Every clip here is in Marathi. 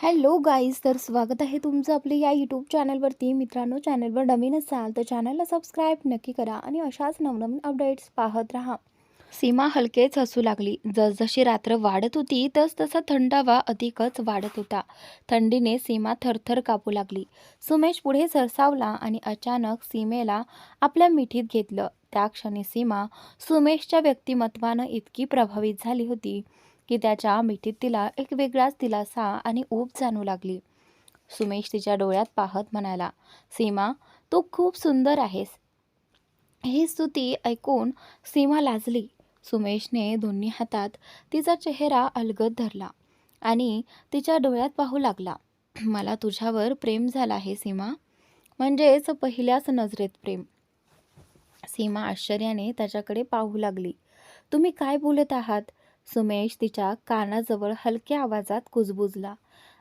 हॅलो गाईज, तर स्वागत आहे तुमचं आपल्या या यूट्यूब चॅनलवरती. मित्रांनो, चॅनलवर नवीन असाल तर चॅनलला सबस्क्राईब नक्की करा आणि अशाच नवनवीन अपडेट्स पाहत राहा. सीमा हलकेच हसू लागली. जसजशी रात्र वाढत होती तसा थंडावा अधिकच वाढत होता. थंडीने सीमा थरथर कापू लागली. सुमेश पुढे सरसावला आणि अचानक सीमेला आपल्या मिठीत घेतलं. त्या क्षणी सीमा सुमेशच्या व्यक्तिमत्वानं इतकी प्रभावित झाली होती की त्याच्या मिठीत तिला एक वेगळाच दिलासा आणि ऊब जाणू लागली. सुमेश तिच्या डोळ्यात पाहत म्हणाला, सीमा, तू खूप सुंदर आहेस. ही स्तुती ऐकून सीमा लाजली. सुमेशने दोन्ही हातात तिचा चेहरा अलगद धरला आणि तिच्या डोळ्यात पाहू लागला. मला तुझ्यावर प्रेम झालं आहे सीमा, म्हणजेच पहिल्याच नजरेत प्रेम. सीमा आश्चर्याने त्याच्याकडे पाहू लागली. तुम्ही काय बोलत आहात? सुमेश तिच्या कानाजवळ हलक्या आवाजात कुजबुजला.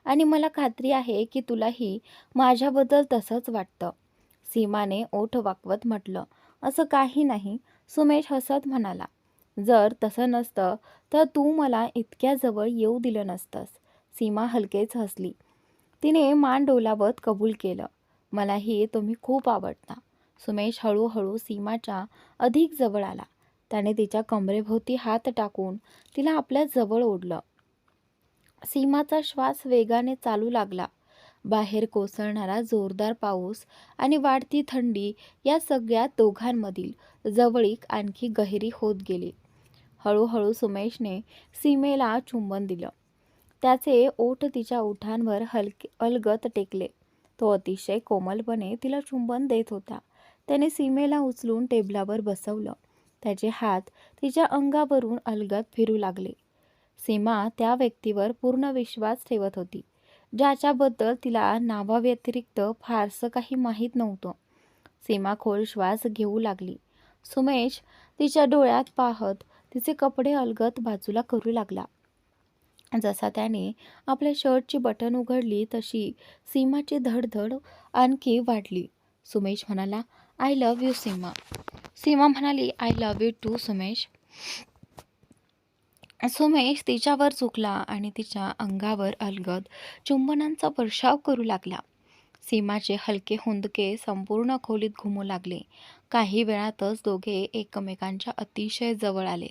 आणि मला खात्री आहे की तुलाही माझ्याबद्दल तसंच वाटतं. सीमाने ओठ वाकवत म्हटलं. असं काही नाही. सुमेश हसत म्हणाला. जर तसं नसतं तर तू मला इतक्या जवळ येऊ दिलं नसतंस. सीमा हलकेच हसली. तिने मान डोलावत कबूल केलं. मलाही तुम्ही खूप आवडता. सुमेश हळूहळू सीमाच्या अधिक जवळ आला. त्याने तिच्या कमरेभोवती हात टाकून तिला आपल्या जवळ ओढलं. सीमाचा श्वास वेगाने चालू लागला. बाहेर कोसळणारा जोरदार पाऊस आणि वाढती थंडी या सगळ्यात दोघांमधील जवळीक आणखी गहिरी होत गेली. हळूहळू सुमेशने सीमेला चुंबन दिलं. त्याचे ओठ तिच्या ओठांवर अलगद टेकले. तो अतिशय कोमलपणे तिला चुंबन देत होता. त्याने सीमेला उचलून टेबलावर बसवलं. त्याचे हात तिच्या अंगावरून अलगद फिरू लागले. सीमा त्या व्यक्तीवर पूर्ण विश्वास ठेवत होती, ज्याच्याबद्दल तिला नावाव्यतिरिक्त फारसं काही माहीत नव्हतं. सीमा खोल श्वास घेऊ लागली. सुमेश तिच्या डोळ्यात पाहत तिचे कपडे अलगद बाजूला करू लागला. जसा त्याने आपल्या शर्टची बटन उघडली तशी सीमाची धडधड आणखी वाढली. सुमेश म्हणाला, I love you Seema. Seema म्हणाली, I love you too Sumesh. Sumesh तिच्यावर झुकला आणि तिच्या अंगावर अलगद चुंबनांचा वर्षाव करू लागला. सीमाचे हलके हुंदके संपूर्ण खोलीत घुमू लागले. काही वेळातच दोघे एकमेकांच्या अतिशय जवळ आले.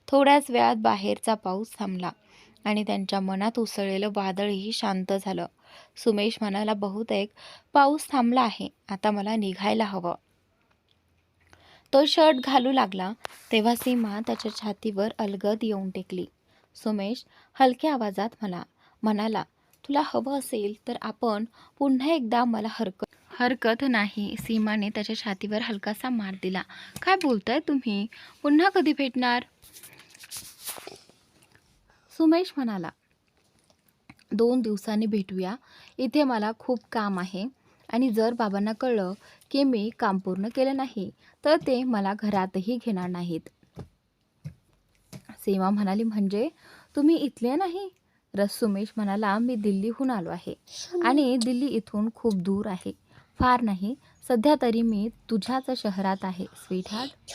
थोड्याच वेळात बाहेरचा पाऊस थांबला आणि त्यांच्या मनात उसळलेलं वादळही शांत झालं. सुमेश म्हणाला, बहुतेक पाऊस थांबला आहे. आता मला निघायला हवं. तो शर्ट घालू लागला तेव्हा सीमा त्याच्या छातीवर अलगद येऊन टेकली. सुमेश हलक्या आवाजात म्हणाला, तुला हवं असेल तर आपण पुन्हा एकदा. मला हरकत नाही. सीमाने त्याच्या छातीवर हलकासा मार दिला. काय बोलताय तुम्ही? पुन्हा कधी भेटणार? सुमेश म्हणाला, 2 दिवसांनी भेटूया. इथे मला खूप काम आहे आणि जर बाबांना कळलं की मी काम पूर्ण केलं नाही तर ते मला घरातही घेणार नाहीत. सीमा म्हणाली, म्हणजे तुम्ही इथले नाही? सुमेश म्हणाला, मी दिल्लीहून आलो आहे आणि दिल्ली इथून खूप दूर आहे. फार नाही, सध्या तरी मी तुझ्याच शहरात आहे स्वीटहार्ट.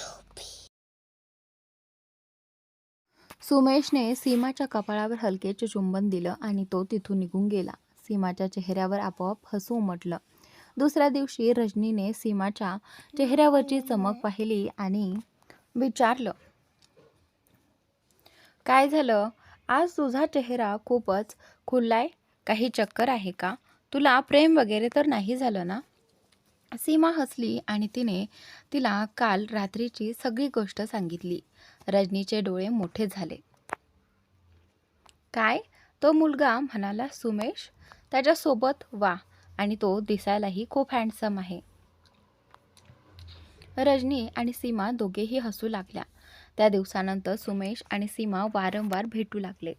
सुमेशने सीमाच्या कपाळावर हलकेचे चुंबन दिलं आणि तो तिथून निघून गेला. सीमाच्या चेहऱ्यावर आपोआप हसू उमटलं. दुसऱ्या दिवशी रजनीने सीमाच्या चेहऱ्यावरची चमक पाहिली आणि विचारलं, काय झालं? आज तुझा चेहरा खूपच खुललाय. काही चक्कर आहे का? तुला प्रेम वगैरे तर नाही झालं ना? सीमा हसली आणि तिला काल रात्रीची सगळी गोष्ट सांगितली. रजनीचे डोळे मोठे झाले. काय? तो मुलगा म्हणाला, सुमेश त्याच्यासोबत? वा, आणि तो दिसायलाही खूप हँडसम आहे. रजनी आणि सीमा दोघेही हसू लागल्या. त्या दिवसानंतर सुमेश आणि सीमा वारंवार भेटू लागले.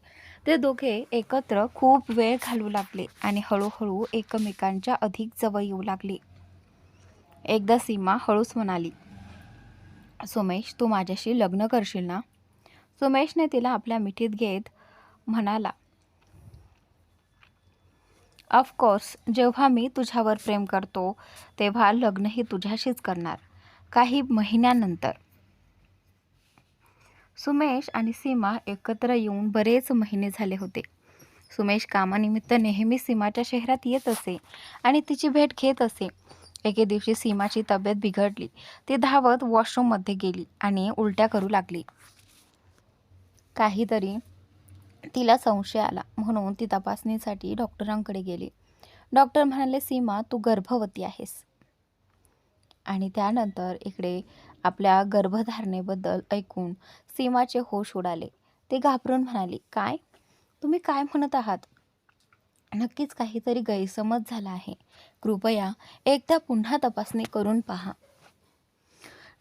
ते दोघे एकत्र खूप वेळ घालवू लागले आणि हळूहळू एकमेकांच्या अधिक जवळ येऊ लागले. एकदा सीमा हळूच म्हणाली, सुमेश, तू माझ्याशी लग्न करशील ना? सुमेशने तिला आपल्या मिठीत घेत म्हणाला, ऑफकोर्स. जेव्हा मी तुझ्यावर प्रेम करतो तेव्हा लग्नही तुझ्याशीच करणार. काही महिन्यानंतर. सुमेश आणि सीमा एकत्र येऊन बरेच महिने झाले होते. सुमेश कामानिमित्त नेहमी सीमाच्या शहरात येत असे आणि तिची भेट घेत असे. एके दिवशी सीमाची तब्येत बिघडली. ती धावत वॉशरूममध्ये गेली आणि उलट्या करू लागली. काहीतरी तिला संशय आला म्हणून ती तपासणीसाठी डॉक्टरांकडे गेली. डॉक्टर म्हणाले, सीमा, तू गर्भवती आहेस. आणि त्यानंतर इकडे आपल्या गर्भधारणेबद्दल ऐकून सीमाचे होश उडाले. ते घाबरून म्हणाली, काय? तुम्ही काय म्हणत आहात? नक्कीच काहीतरी गैरसमज झाला आहे. कृपया एकदा पुन्हा तपासणी करून पहा.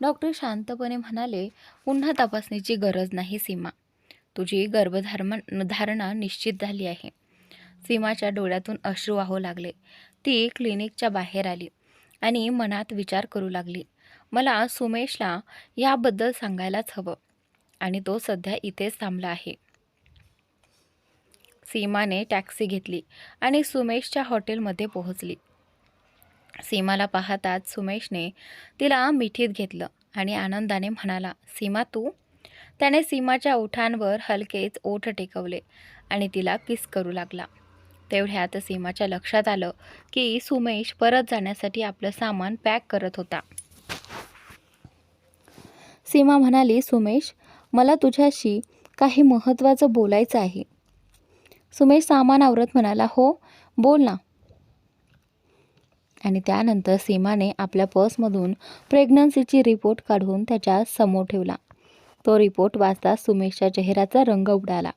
डॉक्टर शांतपणे म्हणाले, पुन्हा तपासणीची गरज नाही सीमा. तुझी धारणा निश्चित झाली आहे. सीमाच्या डोळ्यातून अश्रू वाहू लागले. ती क्लिनिकच्या बाहेर आली आणि मनात विचार करू लागली, मला सुमेशला याबद्दल सांगायलाच हवं आणि तो सध्या इथेच थांबला आहे. सीमाने टॅक्सी घेतली आणि सुमेशच्या हॉटेलमध्ये पोहोचली. सीमाला पाहताच सुमेशने तिला मिठीत घेतलं आणि आनंदाने म्हणाला, सीमा तू? त्याने सीमाच्या ओठांवर हलकेच ओठ टेकवले आणि तिला किस करू लागला. तेवढ्यात सीमाच्या लक्षात आलं की सुमेश परत जाण्यासाठी आपलं सामान पॅक करत होता. सीमा म्हणाली, सुमेश, मला तुझ्याशी काही महत्त्वाचं बोलायचं आहे. सुमेश सामान आवरत म्हणाला, हो बोल ना. आणि त्यानंतर सीमाने आपल्या पर्समधून प्रेग्नन्सीची रिपोर्ट काढून त्याच्या समोर ठेवला. तो रिपोर्ट वाचता सुमेशच्या चेहऱ्याचा रंग उडाला.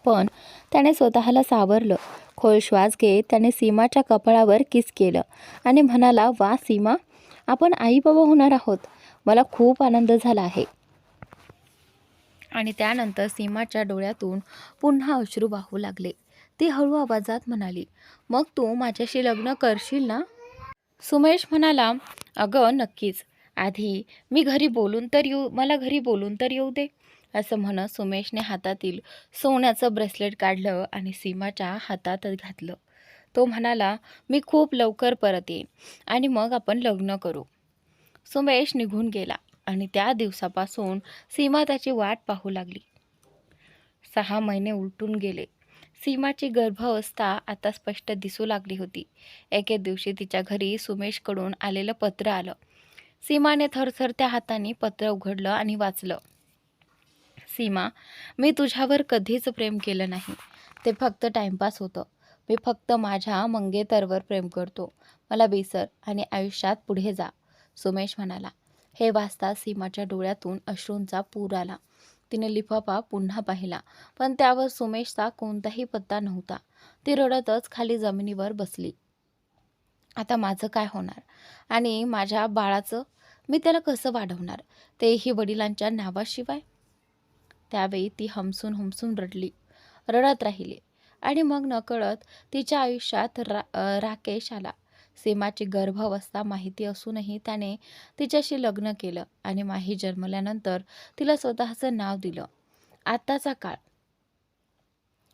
पण त्याने स्वतःला सावरलं. खोल श्वास घेत त्याने सीमाच्या कपाळावर किस केलं आणि म्हणाला, वा सीमा, आपण आई बाबा होणार आहोत. मला खूप आनंद झाला आहे. आणि त्यानंतर सीमाच्या डोळ्यातून पुन्हा अश्रू वाहू लागले. ती हळू आवाजात म्हणाली, मग तू माझ्याशी लग्न करशील ना? सुमेश म्हणाला, अगं नक्कीच. आधी मला घरी बोलून तर येऊ दे. असं म्हणत सुमेशने हातातील सोन्याचं ब्रेसलेट काढलं आणि सीमाच्या हातात घातलं. तो म्हणाला, मी खूप लवकर परत येईन आणि मग आपण लग्न करू. सुमेश निघून गेला आणि त्या दिवसापासून सीमा त्याची वाट पाहू लागली. 6 महिने उलटून गेले. सीमाची गर्भावस्था आता स्पष्ट दिसू लागली होती. एके दिवशी तिच्या घरी सुमेशकडून आलेलं पत्र आलं. सीमाने थरथरत्या हाताने पत्र उघडलं आणि वाचलं. सीमा, मी तुझ्यावर कधीच प्रेम केलं नाही. ते फक्त टाइमपास होतं. मी फक्त माझ्या मंगेतरवर प्रेम करतो. मला विसर आणि आयुष्यात पुढे जा, सुमेश म्हणाला. हे वाचता सीमाच्या डोळ्यातून अश्रूंचा पूर आला. तिने लिफाफा पुन्हा पाहिला, पण त्यावर सुमेशचा कोणताही पत्ता नव्हता. ती रडतच खाली जमिनीवर बसली. आता माझं काय होणार? आणि माझ्या बाळाचं मी त्याला कसं वाढवणार, तेही वडिलांच्या नावाशिवाय? त्यावेळी ती हमसून रडत राहिली आणि मग नकळत तिच्या आयुष्यात राकेश आला. सीमाची गर्भावस्था माहिती असूनही त्याने तिच्याशी लग्न केलं आणि माही जन्मल्यानंतर तिला स्वतःचं नाव दिलं. आत्ताचा काळ.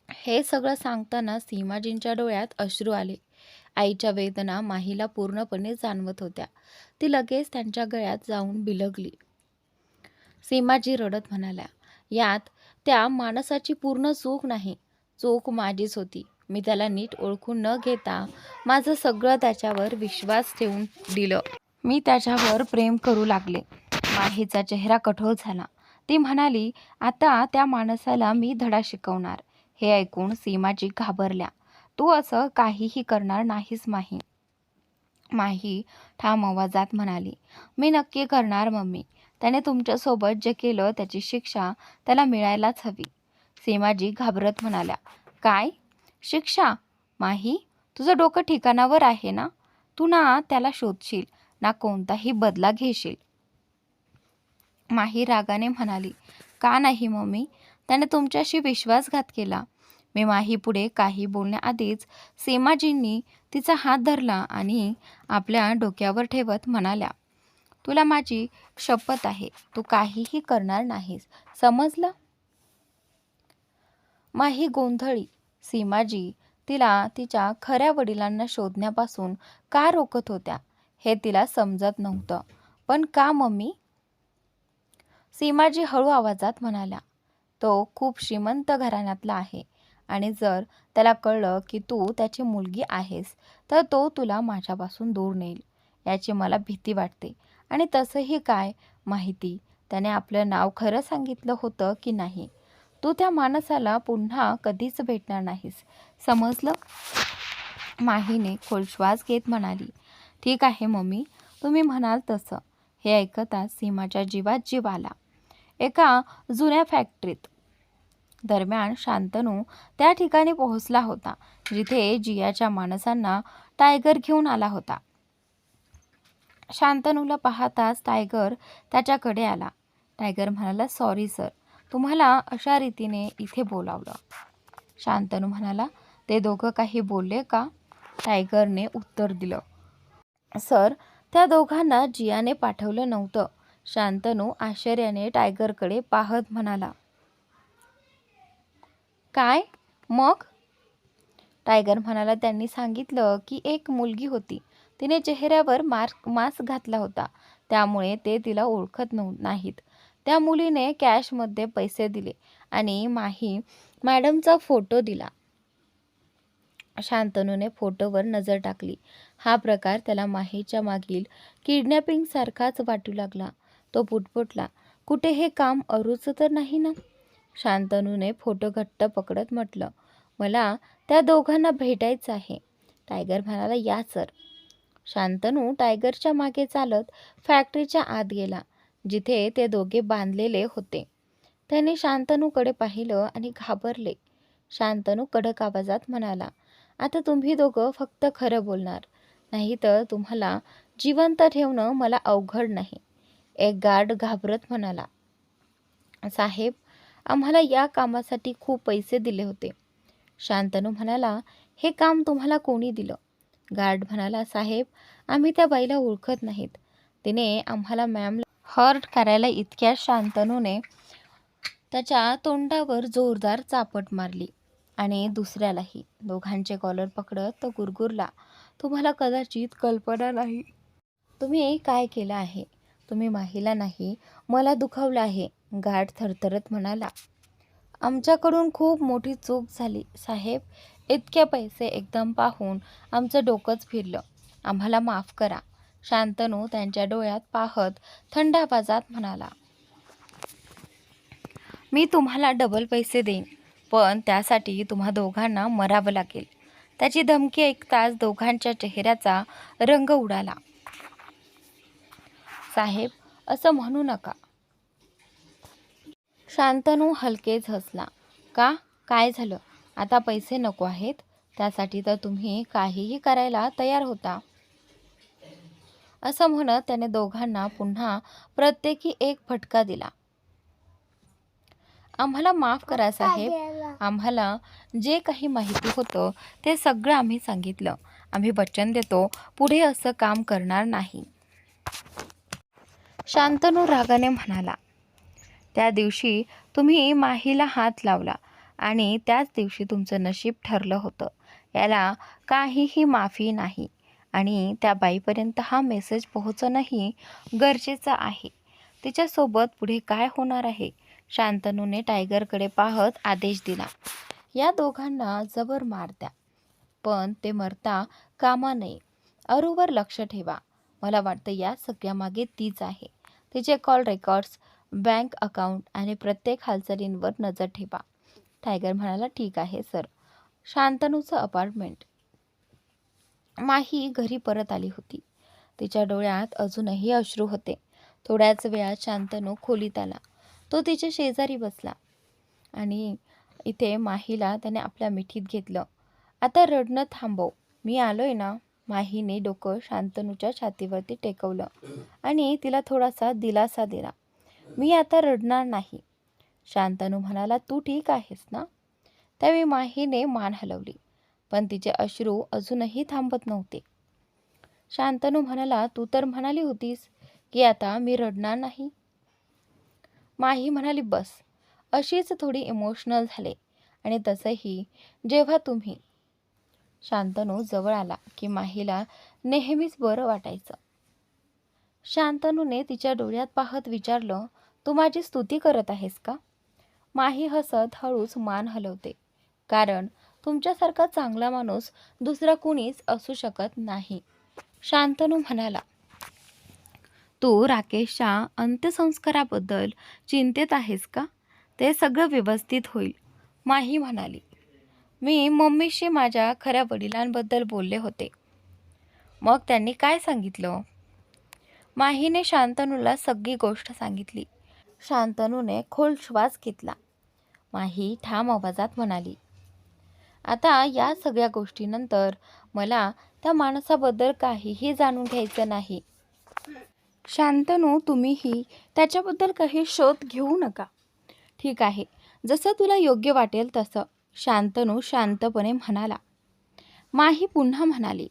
हे सगळं सांगताना सीमाजींच्या डोळ्यात अश्रू आले. आईच्या वेदना माहीला पूर्णपणे जाणवत होत्या. ती लगेच त्यांच्या गळ्यात जाऊन बिलगली. सीमाजी रडत म्हणाल्या, यात त्या माणसाची पूर्ण चूक नाही. चूक माझीच होती. मी त्याला नीट ओळखून न घेता माझं सगळं त्याच्यावर विश्वास ठेवून दिलं. मी त्याच्यावर प्रेम करू लागले. माहीचा चेहरा कठोर झाला. ती म्हणाली, आता त्या माणसाला मी धडा शिकवणार. हे ऐकून सीमाजी घाबरल्या. तू असं काहीही करणार नाहीस माही. माही ठाम आवाजात म्हणाली, मी नक्की करणार मम्मी. त्याने तुमच्यासोबत जे केलं त्याची शिक्षा त्याला मिळायलाच हवी. सीमाजी घाबरत म्हणाल्या, काय शिक्षा? माही, तुझं डोकं ठिकाणावर आहे ना? तू ना त्याला शोधशील ना कोणताही बदला घेशील. माही रागाने म्हणाली, का नाही मम्मी? त्याने तुमच्याशी विश्वासघात केला. मी माही पुढे काही बोलण्याआधीच सीमाजींनी तिचा हात धरला आणि आपल्या डोक्यावर ठेवत म्हणाल्या, तुला माझी शपथ आहे, तू काहीही करणार नाहीस, समजलं? माही गोंधळी. सीमाजी तिला तिच्या खऱ्या वडिलांना शोधण्यापासून का रोखत होत्या हे तिला समजत नव्हतं. पण का मम्मी? सीमाजी हळू आवाजात म्हणाल्या, तो खूप श्रीमंत घराण्यातला आहे आणि जर त्याला कळलं की तू त्याची मुलगी आहेस तर तो तुला माझ्यापासून दूर नेईल याची मला भीती वाटते. आणि तसंही काय माहिती त्याने आपलं नाव खरं सांगितलं होतं की नाही. तू त्या माणसाला पुन्हा कधीच भेटणार नाहीस, समजलं? माहीने खोल श्वास घेत म्हणाली. ठीक आहे मम्मी, तुम्ही म्हणाल तसं. हे ऐकताच सीमाच्या जीवात जीव आला. एका जुन्या फॅक्टरीत दरम्यान शांतनू त्या ठिकाणी पोहोचला होता जिथे जियाच्या माणसांना टायगर घेऊन आला होता. शांतनूला पाहताच टायगर त्याच्याकडे आला. टायगर म्हणाला, सॉरी सर, तुम्हाला अशा रीतीने इथे बोलावलं. शांतनू म्हणाला, ते दोघं काही बोलले का? टायगरने उत्तर दिलं, सर, त्या दोघांना जियाने पाठवलं नव्हतं. शांतनू आश्चर्याने टायगरकडे पाहत म्हणाला, काय मग? टायगर म्हणाला, त्यांनी सांगितलं की एक मुलगी होती, तिने चेहऱ्यावर मास्क घातला होता, त्यामुळे ते तिला ओळखत नाहीत. त्या मुलीने कॅशमध्ये पैसे दिले आणि माही मॅडमचा फोटो दिला. शांतनूने फोटोवर नजर टाकली. हा प्रकार त्याला माहीच्या मागील किडनॅपिंगसारखाच वाटू लागला. तो पुटपुटला, कुठे हे काम अरूचं तर नाही ना? शांतनूने फोटो घट्ट पकडत म्हटलं, मला त्या दोघांना भेटायचं आहे. टायगर म्हणाला, या सर. शांतनू टायगरच्या मागे चालत फॅक्टरीच्या आत गेला जिथे ते दोघे बांधलेले होते. त्याने शांतनूकडे पाहिलं आणि घाबरले. शांतनू कडक आवाजात म्हणाला, आता तुम्ही दोघं फक्त खरं बोलणार, नाही तर तुम्हाला जिवंत ठेवणं मला अवघड नाही. एक गार्ड घाबरत म्हणाला, साहेब, आम्हाला या कामासाठी खूप पैसे दिले होते. शांतनू म्हणाला, हे काम तुम्हाला कोणी दिलं? गार्ड म्हणाला, साहेब, आम्ही त्या बाईला ओळखत नाहीत. तिने आम्हाला मॅमला हर्ट करायला. इतक्या शांतनूने त्याच्या तोंडावर जोरदार चापट मारली आणि दुसऱ्यालाही. दोघांचे कॉलर पकडत तो गुरगुरला, तुम्हाला कदाचित कल्पना नाही तुम्ही काय केलं आहे. तुम्ही माहीला नाही, मला दुखावलं आहे. गार्ड थरथरत म्हणाला, आमच्याकडून खूप मोठी चूक झाली साहेब. इतके पैसे एकदम पाहून आमचं डोकंच फिरलं. आम्हाला माफ करा. शांतनू त्यांच्या डोळ्यात पाहत थंड आवाजात म्हणाला, मी तुम्हाला डबल पैसे देईन, पण त्यासाठी तुम्हा दोघांना मरावं लागेल. त्याची धमकी ऐकताच दोघांच्या चेहऱ्याचा रंग उडाला. साहेब, असं म्हणू नका. शांतनू हलकेच हसला. का? काय झालं? आता पैसे नको आहेत? त्यासाठी तर तुम्ही काहीही करायला तयार होता. असं म्हणत त्याने दोघांना पुन्हा प्रत्येकी एक फटका दिला. आम्हाला माफ करा साहेब. आम्हाला जे काही माहिती होतं ते सगळं आम्ही सांगितलं. आम्ही वचन देतो पुढे असं काम करणार नाही. शांतनू रागाने म्हणाला, त्या दिवशी तुम्ही माहीला हात लावला आणि त्याच दिवशी तुमचं नशीब ठरलं होतं. याला काहीही माफी नाही आणि त्या बाईपर्यंत हा मेसेज पोहोचणंही गरजेचं आहे. तिच्यासोबत पुढे काय होणार आहे? शांतनूने टायगरकडे पाहत आदेश दिला, या दोघांना जबर मार द्या, पण ते मरता कामा नये. अरूवर लक्ष ठेवा. मला वाटतं या सगळ्यामागे तीच आहे. तिचे कॉल रेकॉर्ड्स, बँक अकाउंट आणि प्रत्येक हालचालींवर नजर ठेवा. टायगर म्हणाला, ठीक आहे सर. शांतनूचं अपार्टमेंट. माही घरी परत आली होती. तिच्या डोळ्यात अजूनही अश्रू होते. थोड्याच वेळात शांतनू खोलीत आला. तो तिच्या शेजारी बसला आणि इथे माहीला त्याने आपल्या मिठीत घेतलं. आता रडणं थांबव, मी आलोय ना. माहीने डोकं शांतनूच्या छातीवरती टेकवलं आणि तिला थोडासा दिलासा दिला. मी आता रडणार नाही. शांतनू म्हणाला, तू ठीक आहेस ना? त्यावेळी माहीने मान हलवली, पण तिचे अश्रू अजूनही थांबत नव्हते. शांतनू म्हणाला, तू तर म्हणाली होतीस की आता मी रडणार नाही. माही म्हणाली, बस. अशीच थोडी इमोशनल झाले. आणि तसंही जेव्हा तुम्ही. शांतनू जवळ आला की माहीला नेहमीच बरं वाटायचं. शांतनूने तिच्या डोळ्यात पाहत विचारलं, तू माझी स्तुती करत आहेस का? माही हसत हळूच मान हलवते. कारण तुमच्यासारखा चांगला माणूस दुसरा कुणीच असू शकत नाही. शांतनू म्हणाला, तू राकेशच्या अंत्यसंस्काराबद्दल चिंतित आहेस का? ते सगळं व्यवस्थित होईल. माही म्हणाली, मी मम्मीशी माझ्या खऱ्या वडिलांबद्दल बोलले होते. मग त्यांनी काय सांगितलं? माहीने शांतनूला सगळी गोष्ट सांगितली. शांतनूने खोल श्वास घेतला. माही ठाम आवाजात म्हणाली, आता या सगळ्या गोष्टीनंतर मला त्या माणसाबद्दल काहीही जाणून घ्यायचं नाही. शांतनू, तुम्हीही त्याच्याबद्दल काही शोध घेऊ नका. ठीक आहे, जसं तुला योग्य वाटेल तसं, शांतनू शांतपणे म्हणाला. माही पुन्हा म्हणाली,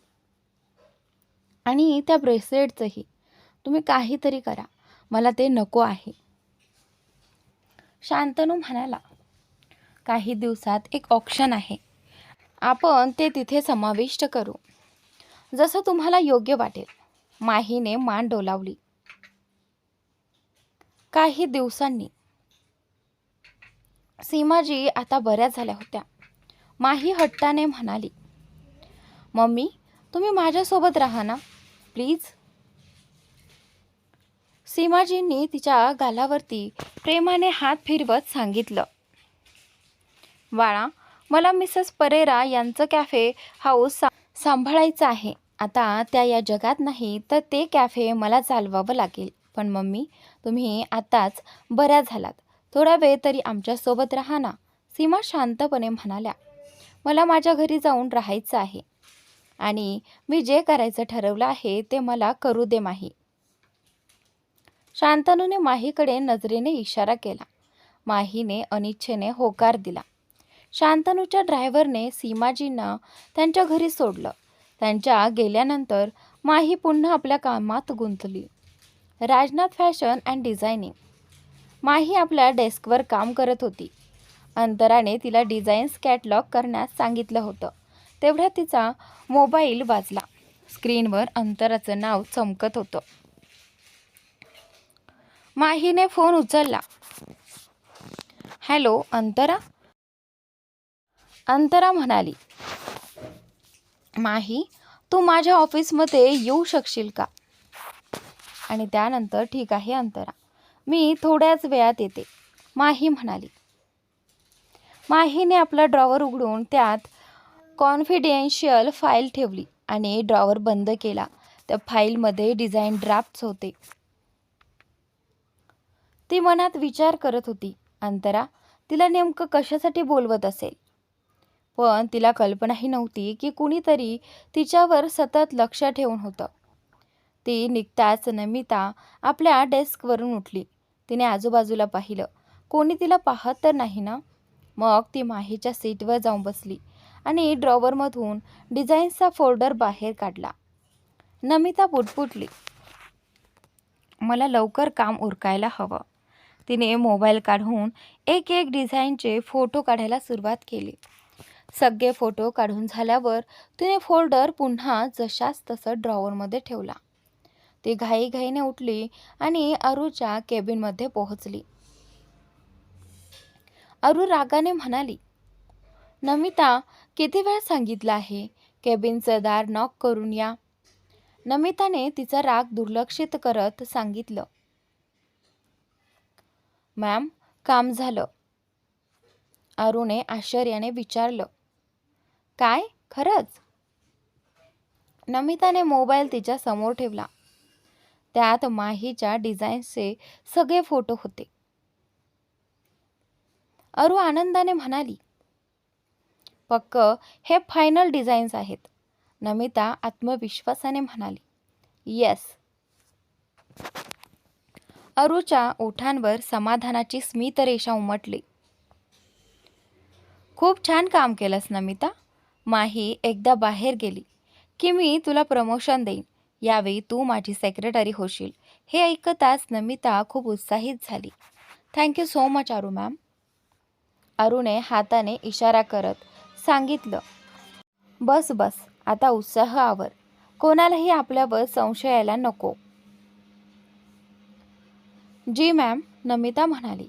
आणि त्या ब्रेसलेटचंही तुम्ही काहीतरी करा, मला ते नको आहे. शांतनू म्हणाला, काही दिवसात एक ऑक्शन आहे, आपण ते तिथे समाविष्ट करू, जसं तुम्हाला योग्य वाटेल. माहीने मान डोलावली. काही दिवसांनी सीमाजी आता बऱ्या झाल्या होत्या. माही हट्टाने म्हणाली, मम्मी, तुम्ही माझ्यासोबत राहा ना प्लीज. सीमाजींनी तिच्या गालावरती प्रेमाने हात फिरवत सांगितलं, बाळा, मला मिसेस परेरा यांचं कॅफे हाऊस सांभाळायचं आहे. आता त्या या जगात नाही तर ते कॅफे मला चालवावं लागेल. पण मम्मी, तुम्ही आताच बऱ्या झालात, थोडा वेळ तरी आमच्यासोबत राहा ना. सीमा शांतपणे म्हणाल्या, मला माझ्या घरी जाऊन राहायचं आहे आणि मी जे करायचं ठरवलं आहे ते मला करू दे माही. शांतनूने माहीकडे नजरेने इशारा केला. माहीने अनिच्छेने होकार दिला. शांतनूच्या ड्रायव्हरने सीमाजींना त्यांच्या घरी सोडलं. त्यांच्या गेल्यानंतर माही पुन्हा आपल्या कामात गुंतली. Rajnath fashion and designing. Mahi आपल्या डेस्कवर काम करत होती. अंतराने तिला डिझाईन्स कॅटलॉग करण्यास सांगितलं होतं. तेवढ्यात तिचा मोबाईल वाजला. स्क्रीनवर अंतराचं नाव चमकत होतं. माहीने फोन उचलला. हॅलो अंतरा. अंतरा म्हणाली, माही, तू माझ्या ऑफिसमध्ये येऊ शकशील का? आणि त्यानंतर, ठीक आहे अंतरा, मी थोड्याच वेळात येते, माही म्हणाली. माहीने आपला ड्रॉवर उघडून त्यात कॉन्फिडेन्शियल फाईल ठेवली आणि ड्रॉवर बंद केला. त्या फाईलमध्ये डिझाईन ड्राफ्ट्स होते. ती मनात विचार करत होती, अंतरा तिला नेमकं कशासाठी बोलवत असेल. पण तिला कल्पनाही नव्हती की कुणीतरी तिच्यावर सतत लक्ष ठेवून होतं. ती निघताच नमिता आपल्या डेस्कवरून उठली. तिने आजूबाजूला पाहिलं, कोणी तिला पाहत तर नाही ना. मग ती माहीच्या सीटवर जाऊन बसली आणि ड्रॉवरमधून डिझाईन्सचा फोल्डर बाहेर काढला. नमिता पुटपुटली, मला लवकर काम उरकायला हवं. तिने मोबाईल काढून एक एक डिझाईनचे फोटो काढायला सुरुवात केली. सगळे फोटो काढून झाल्यावर तिने फोल्डर पुन्हा जशास तसं ड्रॉवरमध्ये ठेवला. ती घाईघाईने उठली आणि अरुच्या केबिनमध्ये पोहोचली. अरू रागाने म्हणाली, नमिता, किती वेळा सांगितलं आहे केबिनचं दार नॉक करून या. नमिताने तिचा राग दुर्लक्षित करत सांगितलं, मॅम, काम झालं. अरुने आश्चर्याने विचारलं, काय, खरंच? नमिताने मोबाईल तिच्या समोर ठेवला. त्यात माहीच्या डिझाईन्सचे सगळे फोटो होते. अरू आनंदाने म्हणाली, पक्क हे फायनल डिझाईन्स आहेत. नमिता आत्मविश्वासाने म्हणाली, येस. अरूच्या ओठांवर समाधानाची स्मितरेषा उमटली. खूप छान काम केलंस नमिता. माही एकदा बाहेर गेली की मी तुला प्रमोशन देईन. यावेळी तू माझी सेक्रेटरी होशील. हे ऐकताच नमिता खूप उत्साहित झाली. थँक्यू सो मच अरू मॅम. अरूने हाताने इशारा करत सांगितलं, बस बस, आता उत्साह आवर. कोणालाही आपल्यावर संशय यायला नको. जी मॅम, नमिता म्हणाली.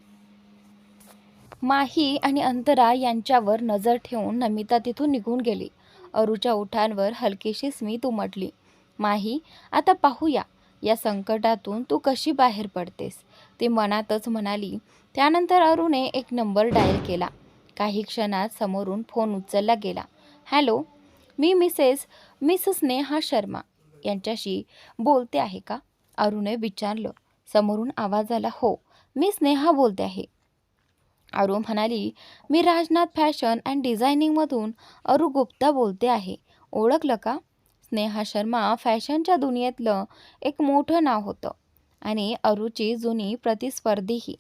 माही आणि अंतरा यांच्यावर नजर ठेवून नमिता तिथून निघून गेली. अरुच्या ओठांवर हलकीशी स्मित उमटली. माही, आता पाहूया या संकटातून तू कशी बाहेर पडतेस, ती मनातच म्हणाली. त्यानंतर अरुने एक नंबर डायल केला. काही क्षणात समोरून फोन उचलला गेला. हॅलो, मी मिस स्नेहा शर्मा यांच्याशी बोलते आहे का? अरुने विचारलं. समोरून आवाज आला. हो, मी स्नेहा बोलते आहे. अरू म्हणाली, मी राजनाथ फॅशन अँड डिझायनिंगमधून अरू गुप्ता बोलते आहे. ओळखलं का? स्नेहा शर्मा फॅशनच्या दुनियेतलं एक मोठं नाव होतं आणि अरूची जुनी प्रतिस्पर्धीही.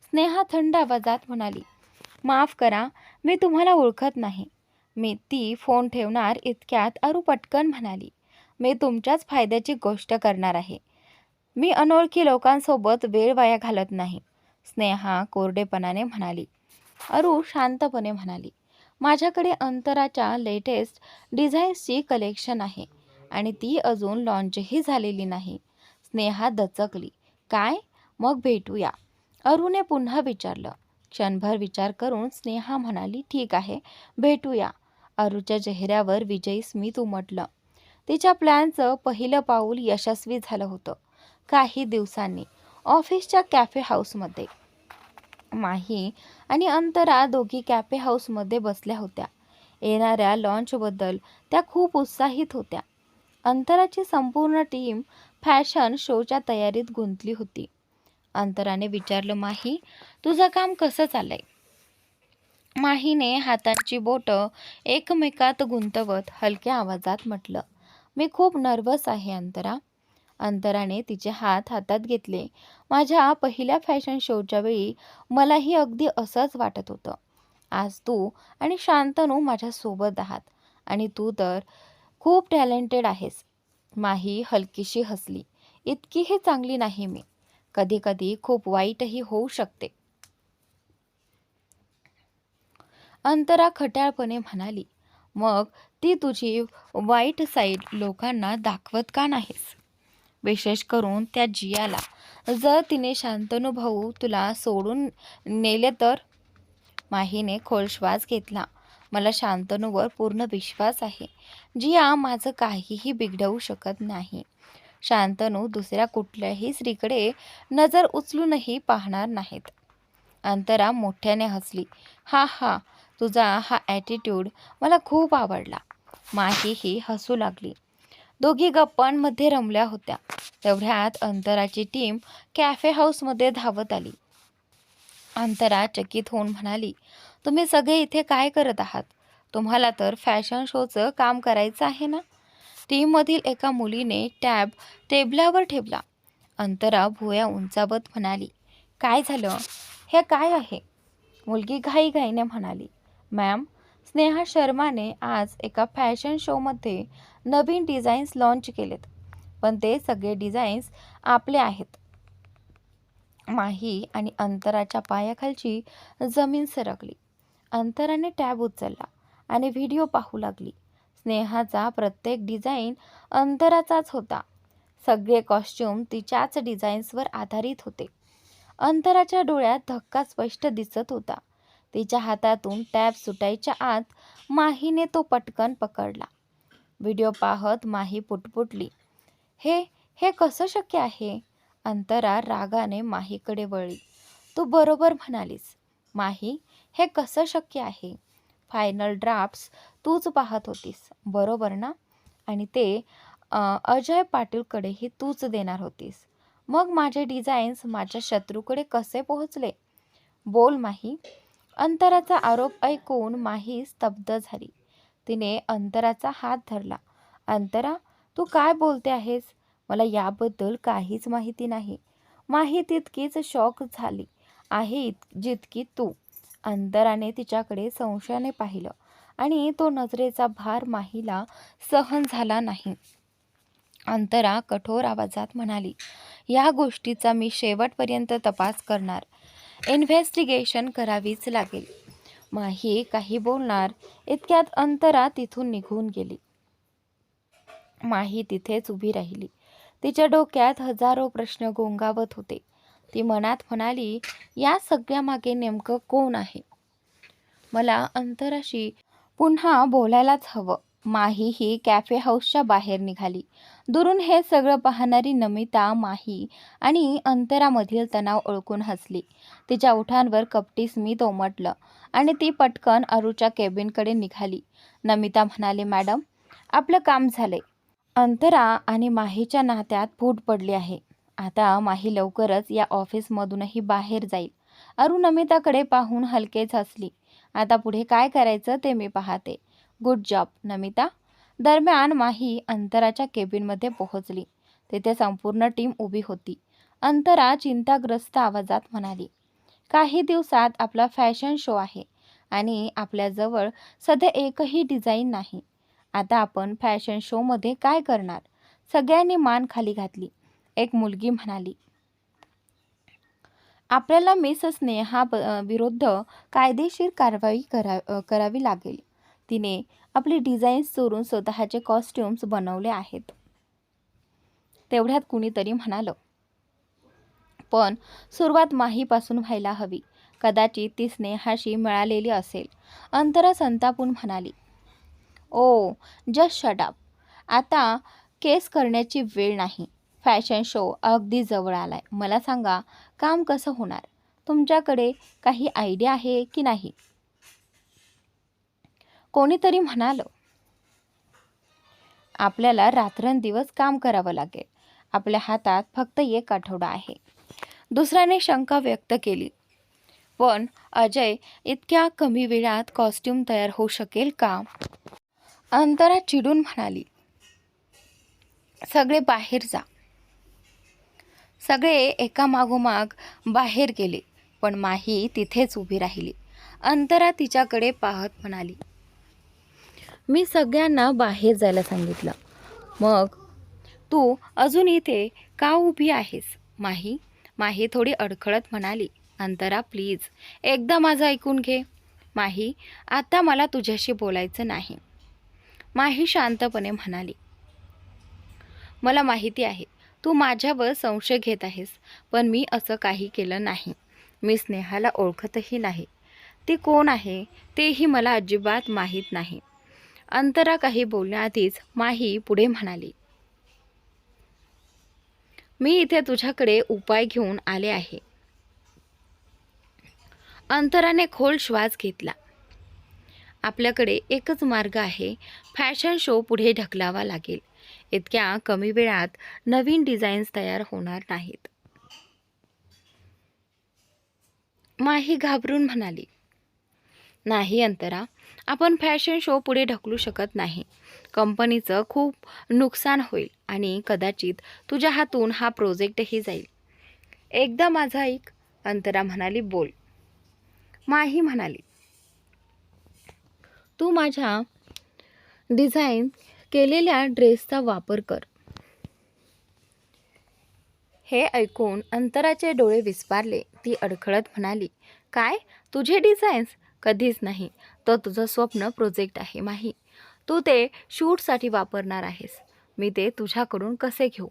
स्नेहा थंड आवाजात म्हणाली, माफ करा, मी तुम्हाला ओळखत नाही. मी ती फोन ठेवणार इतक्यात अरू पटकन म्हणाली, मी तुमच्याच फायद्याची गोष्ट करणार आहे. मी अनोळखी लोकांसोबत वेळ वाया घालत नाही. स्नेहा कोरडेपणाने म्हणाली. अरू शांतपणे म्हणाली, माझ्याकडे अंतराच्या लेटेस्ट डिझाईन्सची कलेक्शन आहे आणि ती अजून लॉन्चही झालेली नाही. स्नेहा दचकली. काय? मग भेटूया? अरूने पुन्हा विचारलं. क्षणभर विचार करून स्नेहा म्हणाली, ठीक आहे, भेटूया. अरूच्या चेहऱ्यावर विजयी स्मित उमटलं. तिच्या प्लॅनचं पहिलं पाऊल यशस्वी झालं होतं. काही दिवसांनी ऑफिसच्या कॅफे हाऊसमध्ये माही आणि अंतरा दोघी कॅफे हाऊसमध्ये बसल्या होत्या. येणाऱ्या लॉन्चबद्दल त्या खूप उत्साहित होत्या. अंतराची संपूर्ण टीम फॅशन शोच्या तयारीत गुंतली होती. अंतराने विचारलं, माही, तुझं काम कसं चाललंय? माहीने हातांची बोटं एकमेकात गुंतवत हलक्या आवाजात म्हटलं, मी खूप नर्वस आहे अंतरा. अंतराने तिचे हात हातात घेतले. माझ्या पहिल्या फॅशन शोच्या वेळी मलाही अगदी असंच वाटत होतं. आज तू आणि शांतनू माझ्यासोबत आहात आणि तू तर खूप टॅलेंटेड आहेस. माही हलकीशी हसली. इतकीही चांगली नाही मी. कधी कधी खूप वाईटही होऊ शकते. अंतरा खट्याळपणे म्हणाली, मग ती तुझी वाईट साईड लोकांना दाखवत का नाहीस? विशेष करून त्या जियाला. जर तिने शांतनू भाऊ तुला सोडून नेले तर? माहीने खोल श्वास घेतला. मला शांतनूवर पूर्ण विश्वास आहे. जिया माझं काहीही बिघडवू शकत नाही. शांतनू दुसऱ्या कुठल्याही स्त्रीकडे नजर उचलूनही पाहणार नाहीत. अंतरा मोठ्याने हसली. हा हा, तुझा हा ॲटिट्यूड मला खूप आवडला. माहीही हसू लागली. दोघी गप्पांमध्ये रमल्या होत्या. तेवढ्यात अंतराची टीम कॅफे हाऊसमध्ये धावत आली. अंतरा चकित होऊन म्हणाली, तुम्ही सगळे इथे काय करत आहात? तुम्हाला तर फॅशन शोचं काम करायचं आहे ना? टीममधील एका मुलीने टॅब टेबलावर ठेवला. अंतरा भुवया उंचावत म्हणाली, काय झालं? हे काय आहे? मुलगी घाईघाईने म्हणाली, मॅम, स्नेहा शर्माने आज एका फॅशन शोमध्ये नवीन डिझाईन्स लॉन्च केलेत, पण ते सगळे डिझाईन्स आपले आहेत. माही आणि अंतराच्या पायाखालची जमीन सरकली. अंतराने टॅब उचलला आणि व्हिडिओ पाहू लागली. स्नेहाचा प्रत्येक डिझाईन अंतराचाच होता. सगळे कॉस्ट्यूम तिच्याच डिझाईन्सवर आधारित होते. अंतराच्या डोळ्यात धक्का स्पष्ट दिसत होता. तिच्या हातातून टॅब सुटायच्या आत माहीने तो पटकन पकडला. व्हिडिओ पाहत माही पुटपुटली, हे हे कसं शक्य आहे? अंतरा रागाने माहीकडे वळली. तू बरोबर म्हणालीस माही, हे कसं शक्य आहे? फायनल ड्राफ्ट्स तूच पाहत होतीस, बरोबर ना? आणि ते अजय पाटीलकडेही तूच देणार होतीस. मग माझे डिझाईन्स माझ्या शत्रूकडे कसे पोहोचले? बोल माही. अंतराचा आरोप ऐकून माही स्तब्ध झाली. तिने अंतराचा हात धरला. अंतरा, तू काय बोलते आहेस? मला याबद्दल काहीच माहिती नाही. माही तितकीच शॉक झाली आहे जितकी तू. अंतराने तिच्याकडे संशयाने पाहिलं आणि तो नजरेचा भार माहीला सहन झाला नाही. अंतरा कठोर आवाजात म्हणाली, या गोष्टीचा मी शेवटपर्यंत तपास करणार. इन्व्हेस्टिगेशन करावीच लागेल. माही काही बोलणार इतक्यात अंतरा तिथून निघून गेली. माही तिथेच उभी राहिली. तिच्या डोक्यात हजारो प्रश्न घोंगावत होते. ती मनात म्हणाली, या सगळ्यामागे नेमकं कोण आहे? मला अंतराशी पुन्हा बोलायलाच हवं. माही ही कॅफे हाऊसच्या बाहेर निघाली. दुरून हे सगळं पाहणारी नमिता माही आणि अंतरामधील तणाव ओळखून हसली. तिच्या ओठांवर कपटी स्मित उमटलं आणि ती पटकन अरुच्या केबिनकडे निघाली. नमिता म्हणाली, मॅडम, आपलं काम झालंय. अंतरा आणि माहीच्या नात्यात फूट पडली आहे. आता माही लवकरच या ऑफिसमधूनही बाहेर जाईल. अरू नमिताकडे पाहून हलकेच हसली. आता पुढे काय करायचं ते मी पाहते. Good job Namita. दरम्यान माही अंतराच्या केबिनमध्ये पोहोचली. तिथे संपूर्ण टीम उभी होती. अंतरा चिंताग्रस्त आवाजात म्हणाली, काही दिवसात आपला फॅशन शो आहे आणि आपल्याजवळ सध्या एकही डिझाईन नाही. आता आपण फॅशन शोमध्ये काय करणार? सगळ्यांनी मान खाली घातली. एक मुलगी म्हणाली, आपल्याला मिस स्नेहा विरुद्ध कायदेशीर कारवाई करावी लागेल. तिने आपली डिझाईन्स चोरून स्वतःचे कॉस्ट्युम्स बनवले आहेत. तेवढ्यात कुणीतरी म्हणालं, पण सुरुवात माहीपासून व्हायला हवी. कदाचित ती स्नेहाशी मिळालेली असेल. अंतरा संतापून म्हणाली, ओ जस्ट शट अप. आता केस करण्याची वेळ नाही. फॅशन शो अगदी जवळ आलाय. मला सांगा, काम कसं होणार? तुमच्याकडे काही आयडिया आहे की नाही? कोणीतरी म्हणालं, आपल्याला रात्रंदिवस काम करावं लागेल. आपल्या हातात फक्त एक आठवडा आहे. दुसऱ्याने शंका व्यक्त केली, पण अजय, इतक्या कमी वेळात कॉस्ट्यूम तयार होऊ शकेल का? अंतरा चिडून म्हणाली, सगळे बाहेर जा. सगळे एकामागोमाग बाहेर गेले, पण माही तिथेच उभी राहिली. अंतरा तिच्याकडे पाहत म्हणाली, मी सगळ्यांना बाहेर जायला सांगितलं. मग तू अजून इथे का उभी आहेस? माही थोडी अडखळत म्हणाली, अंतरा प्लीज, एकदा माझं ऐकून घे. माही, आता मला तुझ्याशी बोलायचं नाही. माही शांतपणे म्हणाली, मला माहिती आहे तू माझ्यावर संशय घेत आहेस, पण मी असं काही केलं नाही. मी स्नेहाला ओळखतही नाही. ती कोण आहे तेही मला अजिबात माहीत नाही. अंतरा काही बोलण्याआधीच माही पुढे म्हणाली, मी इथे तुझ्याकडे उपाय घेऊन आले आहे. अंतराने खोल श्वास घेतला. आपल्याकडे एकच मार्ग आहे. फॅशन शो पुढे ढकलावा लागेल. इतक्या कमी वेळात नवीन डिझाईन्स तयार होणार नाहीत. माही घाबरून म्हणाली, नाही अंतरा, आपण फॅशन शो पुढे ढकलू शकत नाही. कंपनीचं खूप नुकसान होईल आणि कदाचित तुझ्या हातून हा प्रोजेक्टही जाईल. एकदा माझा ऐक. अंतरा म्हणाली, बोल. माही म्हणाली, तू माझ्या डिझाईन केलेल्या ड्रेसचा वापर कर. हे ऐकून अंतराचे डोळे विस्फारले. ती अडखळत म्हणाली, काय? तुझे डिझाईन्स? कधीच नाही. तो तुझं स्वप्न प्रोजेक्ट आहे माही. तू ते शूटसाठी वापरणार आहेस. मी ते तुझ्याकडून कसे घेऊ?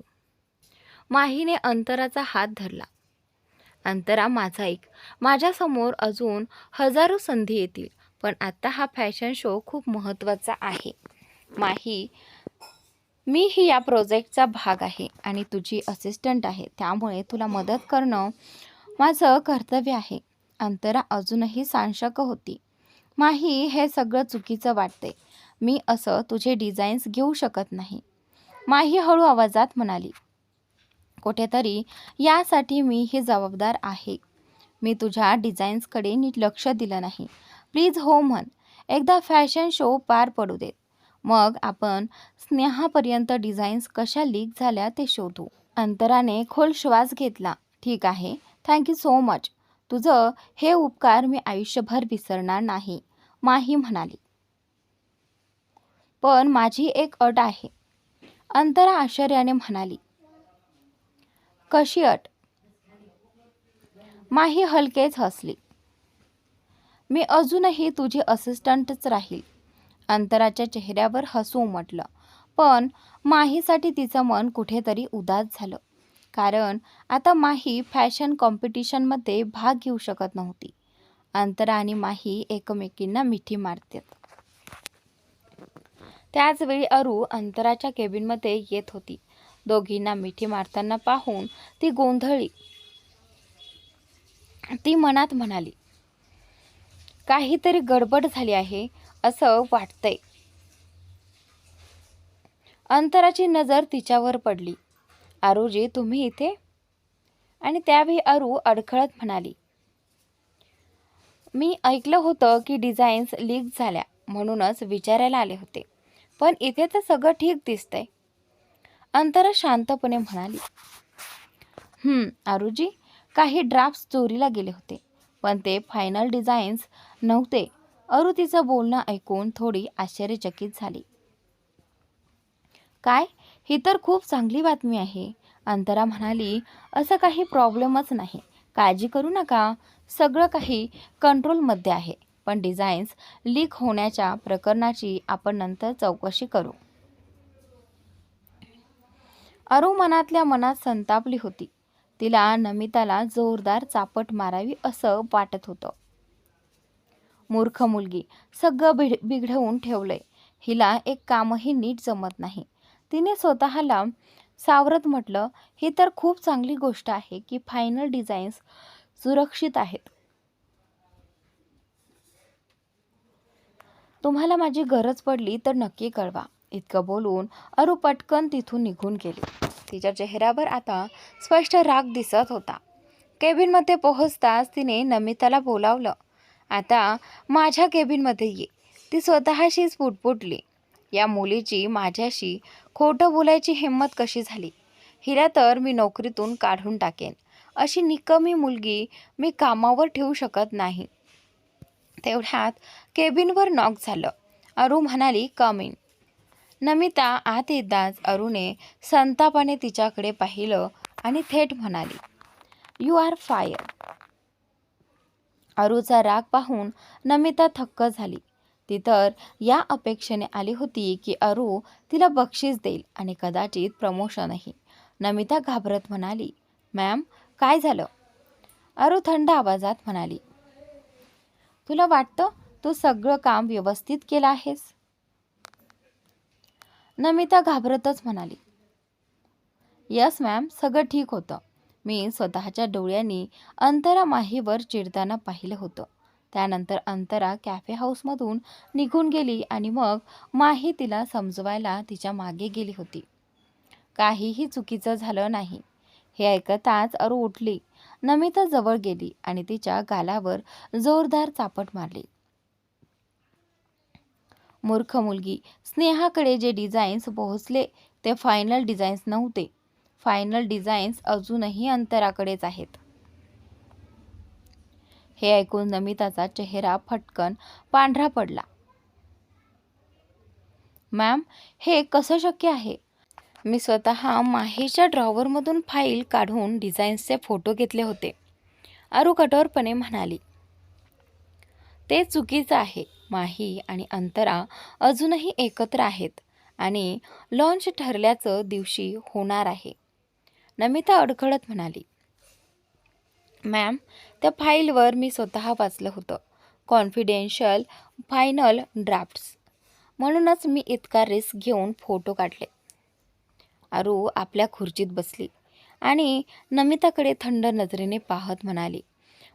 माहीने अंतराचा हात धरला. अंतरा, माझा ऐक. माझ्यासमोर अजून हजारो संधी येतील, पण आता हा फॅशन शो खूप महत्त्वाचा आहे. माही, मी ही या प्रोजेक्टचा भाग आहे आणि तुझी असिस्टंट आहे, त्यामुळे तुला मदत करणं माझं कर्तव्य आहे. अंतरा अजूनही साशंक होती. माही, हे सगळं चुकीचं वाटते. मी असं तुझे डिझाईन्स घेऊ शकत नाही. माही हळू आवाजात म्हणाली, कुठेतरी यासाठी मी ही जबाबदार आहे. मी तुझ्या डिझाईन्सकडे नीट लक्ष दिलं नाही. प्लीज हो म्हण. एकदा फॅशन शो पार पडू देत. मग आपण स्नेहापर्यंत डिझाईन्स कशा लीक झाल्या ते शोधू. अंतराने खोल श्वास घेतला. ठीक आहे, थँक्यू सो मच. तुझं हे उपकार मी आयुष्यभर विसरणार नाही, माही म्हणाली. पण माझी एक अट आहे. अंतरा आश्चर्याने म्हणाली, कशी अट? माही हलकेच हसली. मी अजूनही तुझी असिस्टंटच राहील. अंतराच्या चेहऱ्यावर हसू उमटलं, पण माहीसाठी तिचं मन कुठेतरी उदास झालं. कारण आता माही फॅशन कॉम्पिटिशनमध्ये भाग घेऊ शकत नव्हती. अंतरा आणि माही एकमेकींना मिठी मारतात. त्याचवेळी अरू अंतराच्या केबिनमध्ये येत होती. दोघींना मिठी मारताना पाहून ती गोंधळली. ती मनात म्हणाली, काहीतरी गडबड झाली आहे असं वाटतंय. अंतराची नजर तिच्यावर पडली. अरूजी, तुम्ही इथे? आणि त्यावेळी अरू अडखळत म्हणाली, मी ऐकलं होतं की डिझाईन्स लीक झाल्या म्हणूनच विचारायला आले होते, पण इथे तर सगळं ठीक दिसतंय. अंतरा शांतपणे म्हणाली, आरुजी, काही ड्राफ्ट्स चोरीला गेले होते, पण ते फायनल डिझाईन्स नव्हते. अरू तिचं बोलणं ऐकून थोडी आश्चर्यचकित झाली. काय? ही तर खूप चांगली बातमी आहे. अंतरा म्हणाली, असं काही प्रॉब्लेमच नाही, काळजी करू नका, सगळं काही कंट्रोलमध्ये आहे. पण डिझाईन्स लीक होण्याच्या प्रकरणाची आपण नंतर चौकशी करू. अरू मनातल्या मनात संतापली होती. तिला नमिताला जोरदार चापट मारावी असं वाटत होतं. मूर्ख मुलगी, सगळं बिघडवून ठेवलंय. हिला एक कामही नीट जमत नाही. तिने स्वतःला सावरत म्हटलं, ही तर खूप चांगली गोष्ट आहे की फायनल डिझाईन्स सुरक्षित आहेत. तुम्हाला माझी गरज पडली तर नक्की कळवा. इतकं बोलून अरू पटकन तिथून निघून गेली. तिच्या चेहऱ्यावर आता स्पष्ट राग दिसत होता. केबिनमध्ये पोहोचताच तिने नमिताला बोलावलं. आता माझ्या केबिनमध्ये ये. ती स्वतःशीच पुटपुटली, या मुलीची माझ्याशी खोटं बोलायची हिंमत कशी झाली. हिला तर मी नोकरीतून काढून टाकेन. अशी निकमी मुलगी मी कामावर ठेवू शकत नाही. तेवढ्यात केबिनवर नॉक झालं. अरू म्हणाली, कम इन. नमिता आत येताच अरूने संतापाने तिच्याकडे पाहिलं आणि थेट म्हणाली, यू आर फायर. अरूचा राग पाहून नमिता थक्क झाली. ती तर या अपेक्षेने आली होती की अरू तिला बक्षीस देईल आणि कदाचित प्रमोशनही. नमिता घाबरत म्हणाली, मॅम, काय झालं? अरू थंड आवाजात म्हणाली, तुला वाटतं तू सगळं काम व्यवस्थित केलं आहेस? नमिता घाबरतच म्हणाली, यस मॅम, सगळं ठीक होतं. मी स्वतःच्या डोळ्यांनी अंतरा माहीवर चिडताना पाहिलं होतं. त्यानंतर अंतरा कॅफे हाऊसमधून निघून गेली आणि मग माही तिला समजवायला तिच्या मागे गेली होती. काहीही चुकीचं झालं नाही. हे ऐकताच अरू उठली. नमिता जवळ गेली आणि तिच्या गालावर जोरदार चापट मारली. मूर्ख मुलगी, स्नेहाकडे जे डिझाईन्स पोहोचले ते फायनल डिझाईन्स नव्हते. फायनल डिझाईन्स अजूनही अंतराकडेच आहेत. हे ऐकून नमिताचा चेहरा फटकन पांढरा पडला. मॅम, हे कसं शक्य आहे? मी स्वतः माहीच्या ड्रॉवरमधून फाईल काढून डिझाईन्सचे फोटो घेतले होते. अरू कठोरपणे म्हणाली, ते चुकीचं आहे. माही आणि अंतरा अजूनही एकत्र आहेत आणि लॉन्च ठरल्याचं दिवशी होणार आहे. नमिता अडखळत म्हणाली, मॅम, त्या फाईलवर मी स्वतः वाचलं होतं, कॉन्फिडेन्शियल फायनल ड्राफ्ट्स, म्हणूनच मी इतका रिस्क घेऊन फोटो काढले. अरू आपल्या खुर्चीत बसली आणि नमिताकडे थंड नजरेने पाहत म्हणाली,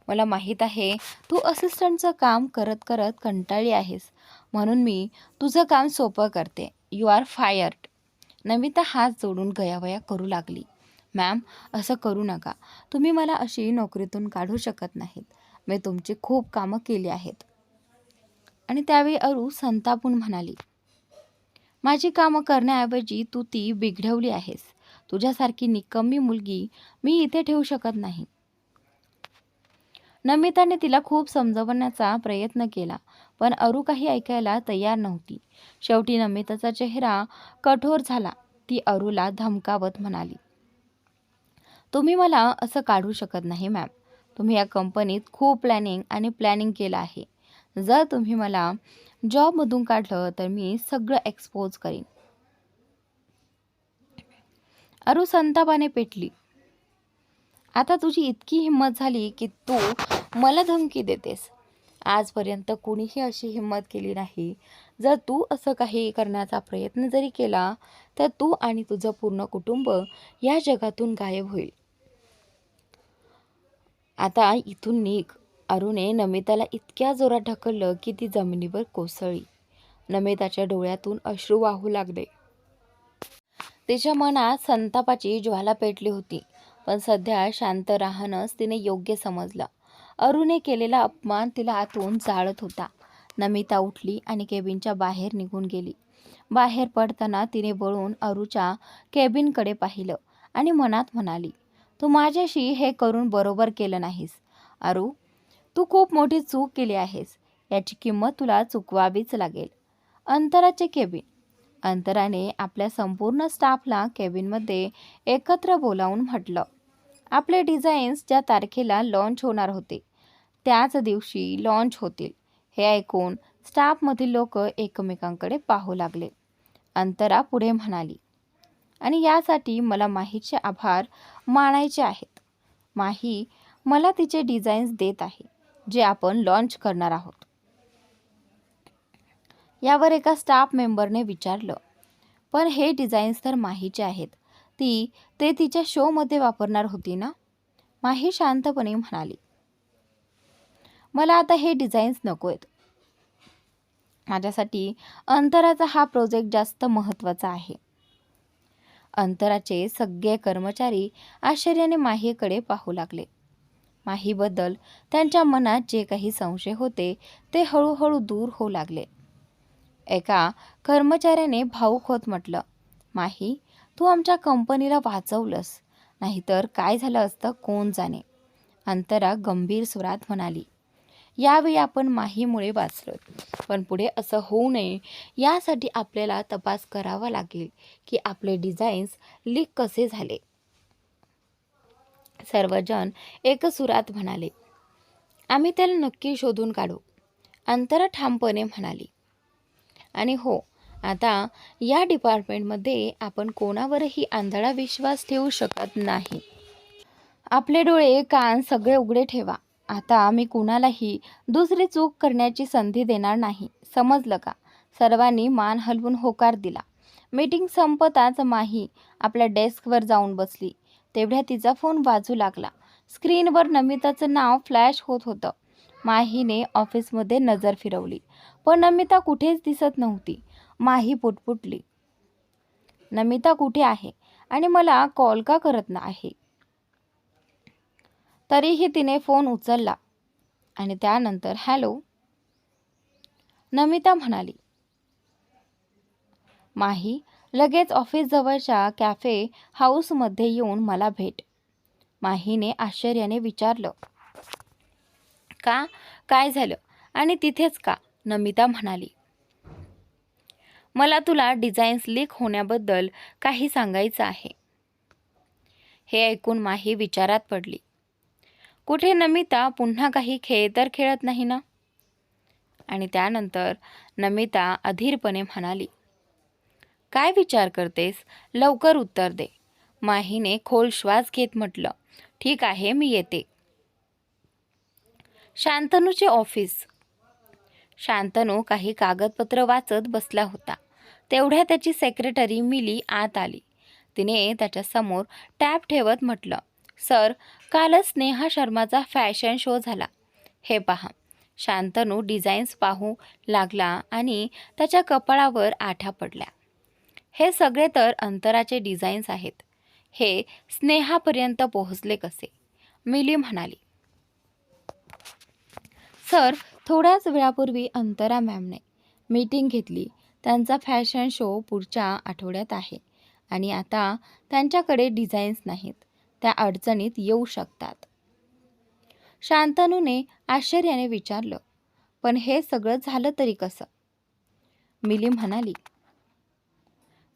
मला माहीत आहे तू असिस्टंटचं काम करत करत कंटाळली आहेस, म्हणून मी तुझं काम सोपं करते. You R fired. नमिता हात जोडून गयावया करू लागली. मॅम, असं करू नका. तुम्ही मला अशी नोकरीतून काढू शकत नाहीत. मी तुमची खूप कामं केली आहेत. आणि त्यावेळी अरू संतापून म्हणाली, माझी कामं करण्याऐवजी तू ती बिघडवली आहेस. तुझ्यासारखी निकम्मी मुलगी मी इथे ठेवू शकत नाही. नमिताने तिला खूप समजवण्याचा प्रयत्न केला, पण अरू काही ऐकायला तयार नव्हती. शेवटी नमिताचा चेहरा कठोर झाला. ती अरूला धमकावत म्हणाली, तुम्ही मला असं काढू शकत नाही मॅम. तुम्ही या कंपनीत खूप प्लॅनिंग केलं आहे. जर तुम्ही मला जॉबमधून काढलं तर मी सगळं एक्सपोज करीन. अरू संतापाने पेटली. आता तुझी इतकी हिंमत झाली की तू मला धमकी देतेस. आजपर्यंत कुणीही अशी हिंमत केली नाही. जर तू असं काही करण्याचा प्रयत्न जरी केला तर तू आणि तुझं पूर्ण कुटुंब या जगातून गायब होईल. आता इथून निघ. अरुणे नमिताला इतक्या जोरात ढकललं की ती जमिनीवर कोसळली. नमिताच्या डोळ्यातून अश्रू वाहू लागले. तिच्या मनात संतापाची ज्वाला पेटली होती. पण सध्या शांत राहणंच तिने योग्य समजलं. अरुने केलेला अपमान तिला आतून जाळत होता. नमिता उठली आणि केबिनच्या बाहेर निघून गेली. बाहेर पडताना तिने वळून अरुच्या केबिनकडे पाहिलं आणि मनात म्हणाली, तू माझ्याशी हे करून बरोबर केलं नाहीस. अरू, तू खूप मोठी चूक केली आहेस. याची किंमत तुला चुकवावीच लागेल. अंतराचे केबिन. अंतराने आपल्या संपूर्ण स्टाफला केबिनमध्ये एकत्र बोलावून म्हटलं, आपले डिझाईन्स ज्या तारखेला लॉन्च होणार होते त्याच दिवशी लॉन्च होतील. हे ऐकून स्टाफमधील लोक एकमेकांकडे पाहू लागले. अंतरा पुढे म्हणाली, आणि यासाठी मला माहीचे आभार मानायचे आहेत. माही मला तिचे डिझाईन्स देत आहे जे आपण लॉन्च करणार आहोत. यावर एका स्टाफ मेंबरने विचारलं, पण हे डिझाईन्स तर माहीचे आहेत. ती ते तिच्या शोमध्ये वापरणार होती ना? माही शांतपणे म्हणाली, मला आता हे डिझाईन्स नको आहेत. माझ्यासाठी अंतराचा हा प्रोजेक्ट जास्त महत्त्वाचा आहे. अंतराचे सगळे कर्मचारी आश्चर्याने माहीकडे पाहू लागले. माहीबद्दल त्यांच्या मनात जे काही संशय होते ते हळूहळू दूर होऊ लागले. एका कर्मचाऱ्याने भाऊक होत म्हटलं, माही, तू आमच्या कंपनीला वाचवलंस. नाहीतर काय झालं असतं कोण जाणे. अंतरा गंभीर स्वरात म्हणाली, यावेळी आपण माहीमुळे वाचलो. पण पुढे असं होऊ नये यासाठी आपल्याला तपास करावा लागेल की आपले डिझाईन्स लीक कसे झाले. सर्वजण एकसुरात म्हणाले, आम्ही त्याला नक्की शोधून काढू. अंतरा ठामपणे म्हणाली, आणि हो, आता या डिपार्टमेंटमध्ये आपण कोणावरही आंधळा विश्वास ठेवू शकत नाही. आपले डोळे कान सगळे उघडे ठेवा. आता मी कुणालाही दुसरी चूक करण्याची संधी देणार नाही. समजलं का? सर्वांनी मान हलवून होकार दिला. मीटिंग संपताच माही आपल्या डेस्कवर जाऊन बसली. तेवढ्या तिचा फोन वाजू लागला. स्क्रीनवर नमिताचं नाव फ्लॅश होत होतं. माहीने ऑफिसमध्ये नजर फिरवली, पण नमिता कुठेच दिसत नव्हती. माही पुटपुटली, नमिता कुठे आहे आणि मला कॉल का करत नाही? तरीही तिने फोन उचलला आणि त्यानंतर हॅलो, नमिता म्हणाली. माही, लगेच ऑफिस जवळच्या कॅफे हाऊसमध्ये येऊन मला भेट. माहीने आश्चर्याने विचारलं, का? काय झालं? आणि तिथेच का? नमिता म्हणाली, मला तुला डिझाईन्स लीक होण्याबद्दल काही सांगायचं आहे. हे ऐकून माही विचारात पडली. कुठे नमिता पुन्हा काही खेळ तर खेळत नाही ना? आणि त्यानंतर नमिता अधीरपणे म्हणाली, काय विचार करतेस? लवकर उत्तर दे. माहीने खोल श्वास घेत म्हटलं, ठीक आहे, मी येते. शांतनूचे ऑफिस. शांतनू काही कागदपत्र वाचत बसला होता. तेवढ्या त्याची सेक्रेटरी मिली आत आली. तिने त्याच्यासमोर टॅब ठेवत म्हटलं, सर, कालच स्नेहा शर्माचा फॅशन शो झाला. हे पहा. शांतनू डिझाईन्स पाहू लागला आणि त्याच्या कपाळावर आठा पडल्या. हे सगळे तर अंतराचे डिझाईन्स आहेत. हे स्नेहापर्यंत पोहोचले कसे? मिली म्हणाली, सर, थोड्याच वेळापूर्वी अंतरा मॅमने मीटिंग घेतली. त्यांचा फॅशन शो पुढच्या आठवड्यात आहे आणि आता त्यांच्याकडे डिझाईन्स नाहीत. त्या अडचणीत येऊ शकतात. शांतनूने आश्चर्याने विचारलं, पण हे सगळं झालं तरी कसं? मिली म्हणाली,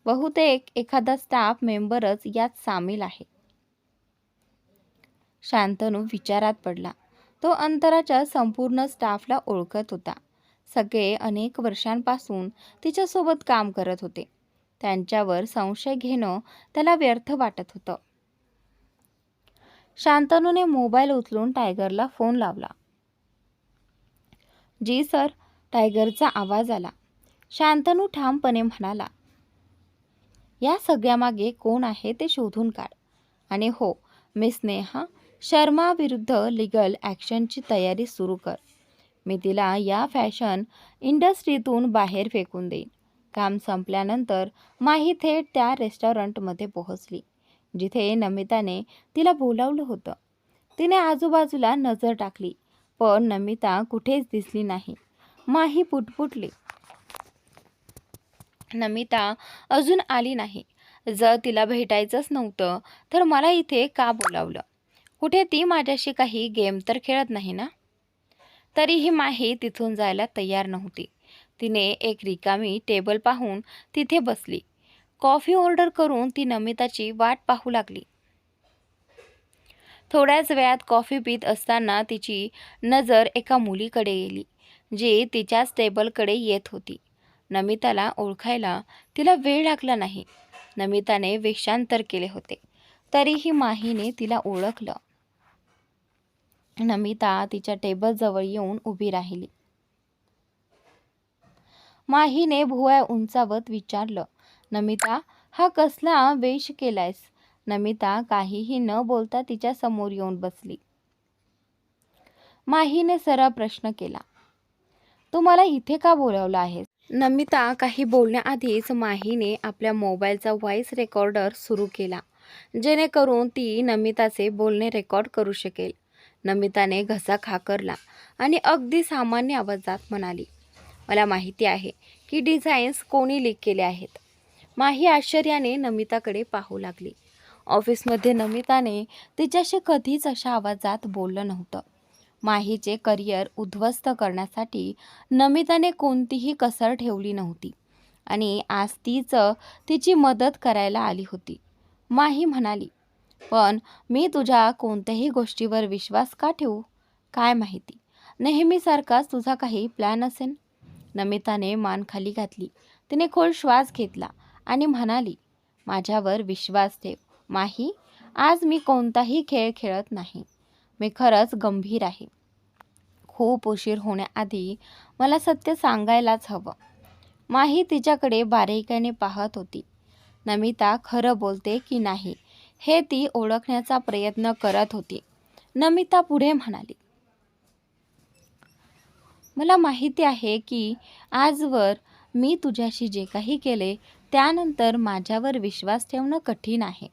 बहुतेक एखादा स्टाफ मेंबरच यात सामील आहे. शांतनू विचारात पडला. तो अंतराच्या संपूर्ण स्टाफला ओळखत होता. सगळे अनेक वर्षांपासून तिच्यासोबत काम करत होते. त्यांच्यावर संशय घेणं त्याला व्यर्थ वाटत होतं. शांतनूने मोबाईल उचलून टायगरला फोन लावला. जी सर, टायगरचा आवाज आला. शांतनू ठामपणे म्हणाला, या सगळ्यामागे कोण आहे ते शोधून काढ. आणि हो, मिस नेहा शर्मा विरुद्ध लीगल ॲक्शनची तयारी सुरू कर. मी तिला या फॅशन इंडस्ट्रीतून बाहेर फेकून देईन. काम संपल्यानंतर माही थेट त्या रेस्टॉरंटमध्ये पोहोचली जिथे नमिताने तिला बोलावलं होतं. तिने आजूबाजूला नजर टाकली, पण नमिता कुठेच दिसली नाही. माही पुटपुटली, नमिता अजून आली नाही. जर तिला भेटायचंच नव्हतं तर मला इथे का बोलावलं? कुठे ती माझ्याशी काही गेम तर खेळत नाही ना? तरीही माही तिथून जायला तयार नव्हती. तिने एक रिकामी टेबल पाहून तिथे बसली. कॉफी ऑर्डर करून ती नमिताची वाट पाहू लागली. थोड्याच वेळात कॉफी पीत असताना तिची नजर एका मुलीकडे गेली जी तिच्याच टेबलकडे येत होती. नमिताला ओळखायला तिला वेळ लागला नाही. नमिताने वेषांतर केले होते, तरीही माहीने तिला ओळखलं. नमिता तिच्या टेबलजवळ येऊन उभी राहिली. माहीने भुवया उंचावत विचारलं, नमिता, हा कसला वेश केलायस? नमिता काहीही न बोलता तिच्या समोर येऊन बसली. माहीने सरळ प्रश्न केला, तू मला इथे का बोलावलं आहेस? नमिता काही बोलण्याआधीच माहीने आपल्या मोबाईलचा व्हॉइस रेकॉर्डर सुरू केला, जेणेकरून ती नमिताचे बोलणे रेकॉर्ड करू शकेल. नमिताने घसा खाकरला आणि अगदी सामान्य आवाजात म्हणाली, मला माहिती आहे की डिझाईन्स कोणी लीक केले आहेत. माही आश्चर्याने नमिताकडे पाहू लागली. ऑफिसमध्ये नमिताने तिच्याशी कधीच अशा आवाजात बोललं नव्हतं. माहीचे करिअर उद्ध्वस्त करण्यासाठी नमिताने कोणतीही कसर ठेवली नव्हती आणि आज तीच तिची मदत करायला आली होती. माही म्हणाली, पण मी तुझ्या कोणत्याही गोष्टीवर विश्वास का ठेवू? काय माहिती, नेहमीसारखाच तुझा काही प्लॅन असेल. नमिताने मान खाली घातली. तिने खोल श्वास घेतला आणि म्हणाली, माझ्यावर विश्वास ठेव माही. आज मी कोणताही खेळ खेळत नाही. मी खरंच गंभीर आहे. खूप उशीर होण्याआधी मला सत्य सांगायलाच हवं. माही तिच्याकडे बारीकाईने पाहत होती. नमिता खरं बोलते की नाही हे ती ओळखण्याचा प्रयत्न करत होती. नमिता पुढे म्हणाली, मला माहिती आहे की आजवर मी तुझ्याशी जे काही केले त्यानंतर माझ्यावर विश्वास ठेवणं कठीण आहे.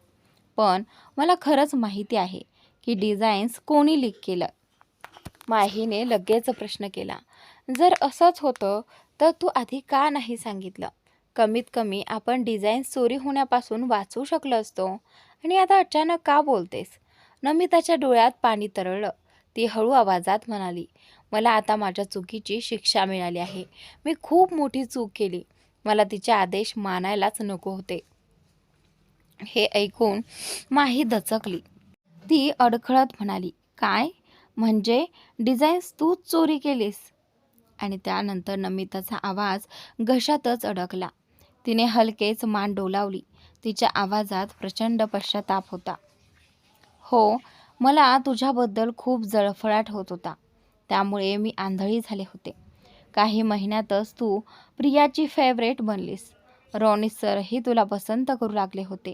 पण मला खरंच माहिती आहे की डिझाईन्स कोणी लीक केलं. माहीने लगेच प्रश्न केला, जर असंच होतं तर तू आधी का नाही सांगितलं? कमीत कमी आपण डिझाईन्स चोरी होण्यापासून वाचवू शकलो असतो. आणि आता अचानक का बोलतेस? नमिताच्या डोळ्यात पाणी तरळलं. ती हळू आवाजात म्हणाली, मला आता माझ्या चुकीची शिक्षा मिळाली आहे. मी खूप मोठी चूक केली. मला तिचे आदेश मानायलाच नको होते. हे ऐकून माही दचकली. ती अडखळत म्हणाली, काय? म्हणजे डिझाईन्स तूच चोरी केलीस? आणि त्यानंतर नमिताचा आवाज घशातच अडकला. तिने हलकेच मान डोलावली. तिच्या आवाजात प्रचंड पश्चाताप होता. हो, मला तुझ्याबद्दल खूप जळफळाट होत होता. त्यामुळे मी आंधळी झाले होते. काही महिन्यातच तू प्रियाची फेवरेट बनलीस. रॉनी सरही तुला पसंत करू लागले होते.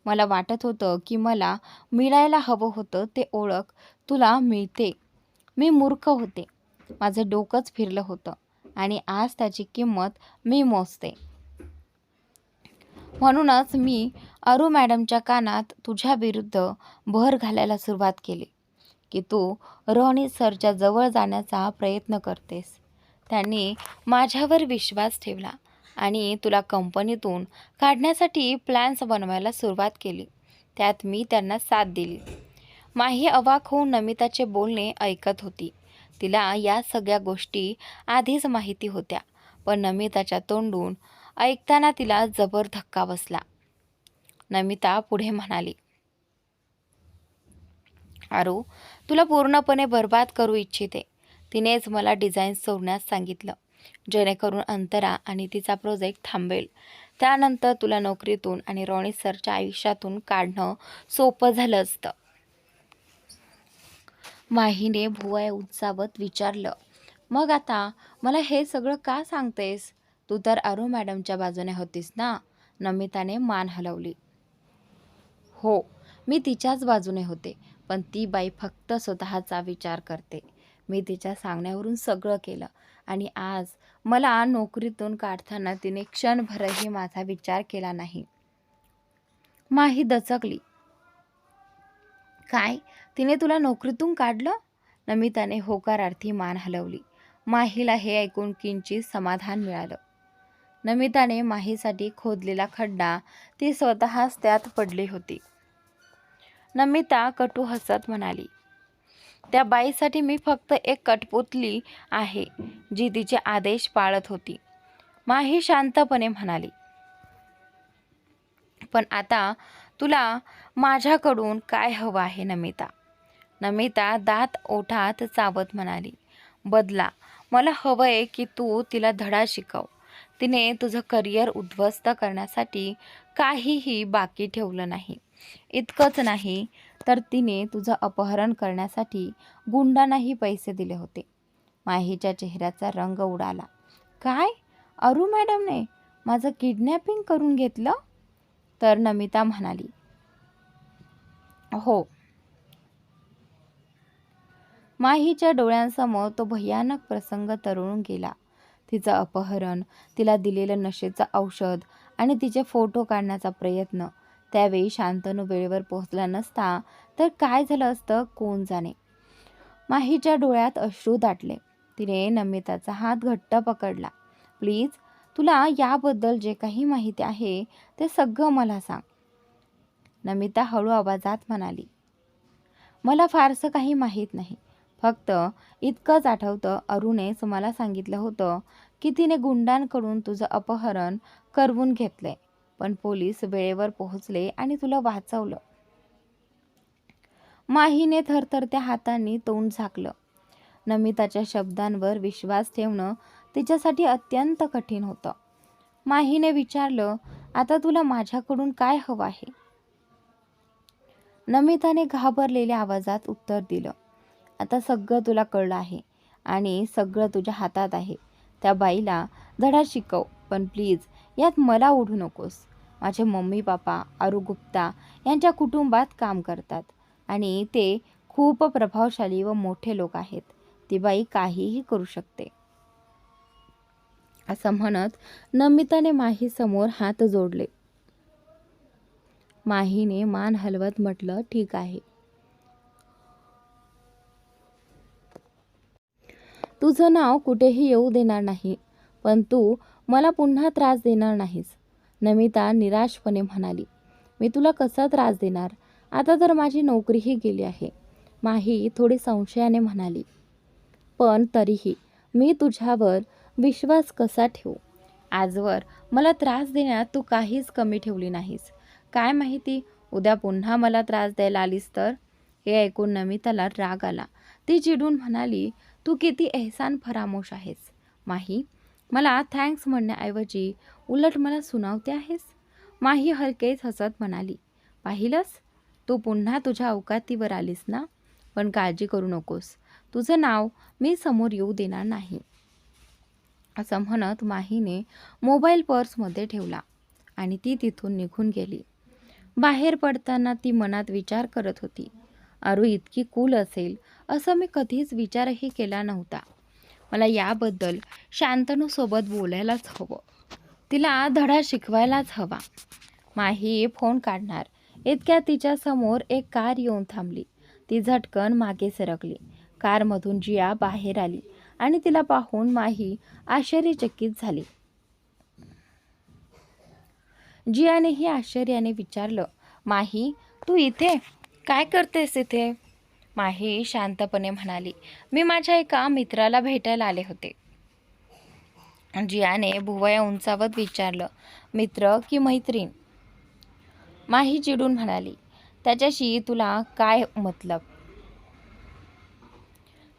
मला वाटत होतं की मला मिळायला हवं होतं ते ओळख तुला मिळते. मी मूर्ख होते. माझं डोकंच फिरलं होतं आणि आज त्याची किंमत मी मोजते. म्हणूनच मी अरू मॅडमच्या कानात तुझ्या विरुद्ध बहर घालायला सुरुवात केली की तू रॉनी सरच्या जवळ जाण्याचा प्रयत्न करतेस. त्यांनी माझ्यावर विश्वास ठेवला आणि तुला कंपनीतून काढण्यासाठी प्लॅन्स बनवायला सुरुवात केली. त्यात मी त्यांना साथ दिली. माही अवाक होऊन नमिताचे बोलणे ऐकत होती. तिला या सगळ्या गोष्टी आधीच माहिती होत्या, पण नमिताच्या तोंडून ऐकताना तिला जबर धक्का बसला. नमिता पुढे म्हणाली, आरू तुला पूर्णपणे बर्बाद करू इच्छिते. तिनेच मला डिझाईन्स सोडण्यास सांगितलं, जेणेकरून अंतरा आणि तिचा प्रोजेक्ट थांबेल. त्यानंतर तुला नोकरीतून आणि रॉनी सरच्या आयुष्यातून काढणं सोपं झालं असतं. माहीने भुवया उंचावत विचारलं. मग आता मला हे सगळं का सांगतेस? तू तर अरू मॅडमच्या बाजूने होतीस ना? नमिताने मान हलवली. हो, मी तिच्याच बाजूने होते, पण ती बाई फक्त स्वतःचा विचार करते. मी तिच्या सांगण्यावरून सगळं केलं आणि आज मला नोकरीतून काढताना तिने क्षणभरही माझा विचार केला नाही. माही दचकली. काय? तिने तुला नोकरीतून काढलं? नमिताने होकारार्थी मान हलवली. माहीला हे ऐकून किंचित समाधान मिळालं. नमिताने माहीसाठी खोदलेला खड्डा ती स्वतःच त्यात पडली होती. नमिता कटू हसत म्हणाली, त्या बाईसाठी मी फक्त एक कठपुतली आहे जी तिचे आदेश पाळत होती. माही शांतपणे म्हणाली, पण आता तुला माझ्याकडून काय हवं आहे नमिता? नमिता दात ओठात चावत म्हणाली, बदला. मला हवंय की तू तिला धडा शिकव. तिने तुझं करिअर उद्ध्वस्त करण्यासाठी काहीही बाकी ठेवलं नाही. इतकंच नाही तर तिने तुझं अपहरण करण्यासाठी गुंडांनाही पैसे दिले होते. माहीच्या चेहऱ्याचा रंग उडाला. काय? अरू मॅडमने माझं किडनॅपिंग करून घेतलं? तर नमिता म्हणाली, हो. माहीच्या डोळ्यांसमोर तो भयानक प्रसंग तरळून गेला. तिचं अपहरण, तिला दिलेलं नशेचं औषध आणि तिचे फोटो काढण्याचा प्रयत्न. त्यावेळी शांतनू वेळेवर पोहोचला नसता तर काय झालं असतं कोण जाणे. माहीच्या डोळ्यात अश्रू दाटले. तिने नमिताचा हात घट्ट पकडला. प्लीज, तुला याबद्दल जे काही माहिती आहे ते सगळं मला सांग. नमिता हळू आवाजात म्हणाली, मला फारसं काही माहीत नाही. फक्त इतकंच आठवतं, अरुणेच मला सांगितलं होतं की तिने गुंडांकडून तुझं अपहरण करवून घेतलंय, पण पोलीस वेळेवर पोहोचले आणि तुला वाचवलं. माहीने थरथरत्या हातांनी तोंड झाकलं. नमिताच्या शब्दांवर विश्वास ठेवणं तिच्यासाठी अत्यंत कठीण होतं. माहीने विचारलं, आता तुला माझ्याकडून काय हवं आहे? नमिताने घाबरलेल्या आवाजात उत्तर दिलं, आता सगळं तुला कळलं आहे आणि सगळं तुझ्या हातात आहे. त्या बाईला धडा शिकव, पण प्लीज यात मला ओढू नकोस. माझे मम्मी पापा अरू गुप्ता यांच्या कुटुंबात काम करतात आणि ते खूप प्रभावशाली व मोठे लोक आहेत. ती बाई काहीही करू शकते. असं म्हणत नमिताने माही समोर हात जोडले. माहीने मान हलवत म्हटलं, ठीक आहे. तुझं नाव कुठेही येऊ देणार नाही, पण तू मला पुन्हा त्रास देणार नाहीस. नमिता निराशपणे म्हणाली, मी तुला कसा त्रास देणार? आता तर माझी नोकरीही गेली आहे. माही थोडी संशयाने म्हणाली, पण तरीही मी तुझ्यावर विश्वास कसा ठेवू? आजवर मला त्रास देण्यात तू काहीच कमी ठेवली नाहीस. काय माहिती उद्या पुन्हा मला त्रास द्यायला आलीस तर? हे ऐकून नमिताला राग आला. ती चिडून म्हणाली, तू किती एहसान फरामोश आहेस. माही, मला थँक्स म्हणण्याऐवजी उलट मला सुनावते आहेस. माही हलकेच हसत म्हणाली, पाहिलंस, तू पुन्हा तुझ्या अवकातीवर आलीस ना? पण काळजी करू नकोस, तुझं नाव मी समोर येऊ देणार नाही. असं म्हणत माहीने मोबाईल पर्समध्ये ठेवला आणि ती तिथून निघून गेली. बाहेर पडताना ती मनात विचार करत होती, अरू इतकी कूल असेल असं मी कधीच विचारही केला नव्हता. मला याबद्दल शांतनूसोबत बोलायलाच हवं. तिला धडा शिकवायलाच हवा. माही फोन काढणार इतक्यात तिच्यासमोर एक कार येऊन थांबली. ती झटकन मागे सरकली. कारमधून जिया बाहेर आली आणि तिला पाहून माही आश्चर्यचकित झाली. जियानेही आश्चर्याने विचारलं, माही, तू इथे काय करतेस इथे? माही शांतपणे म्हणाली, मी माझ्या एका मित्राला भेटायला आले होते. जियाने भुवया उंचावत विचारलं, मित्र की मैत्रीण? माही चिडून म्हणाली, त्याच्याशी तुला काय मतलब?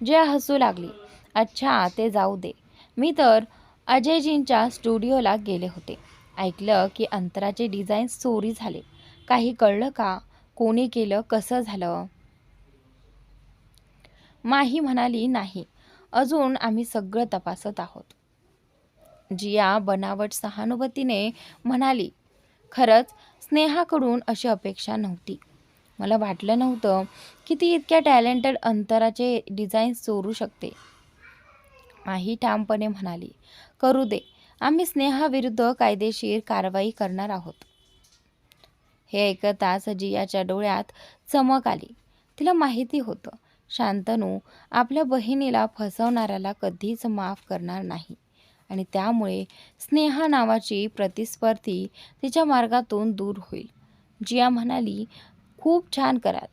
जिया हसू लागली, अच्छा ते जाऊ दे. मी तर अजयजींच्या स्टुडिओला गेले होते. ऐकलं की अंतराचे डिझाईन चोरी झाले. काही कळलं का? कोणी केलं? कसं झालं? माही म्हणाली, नाही, अजून आम्ही सगळं तपासत आहोत. जिया बनावट सहानुभूतीने म्हणाली, खरंच स्नेहाकडून अशी अपेक्षा नव्हती. मला वाटलं नव्हतं की ती इतक्या टॅलेंटेड अंतराचे डिझाईन्स चोरू शकते. माही ठामपणे म्हणाली, करू दे, आम्ही स्नेहाविरुद्ध कायदेशीर कारवाई करणार आहोत. हे ऐकताच जियाच्या डोळ्यात चमक आली. तिला माहिती होतं, शांतनू आपल्या बहिणीला फसवणाऱ्याला कधीच माफ करणार नाही आणि त्यामुळे स्नेहा नावाची प्रतिस्पर्धी तिच्या मार्गातून दूर होईल. जिया म्हणाली, खूप छान कराल.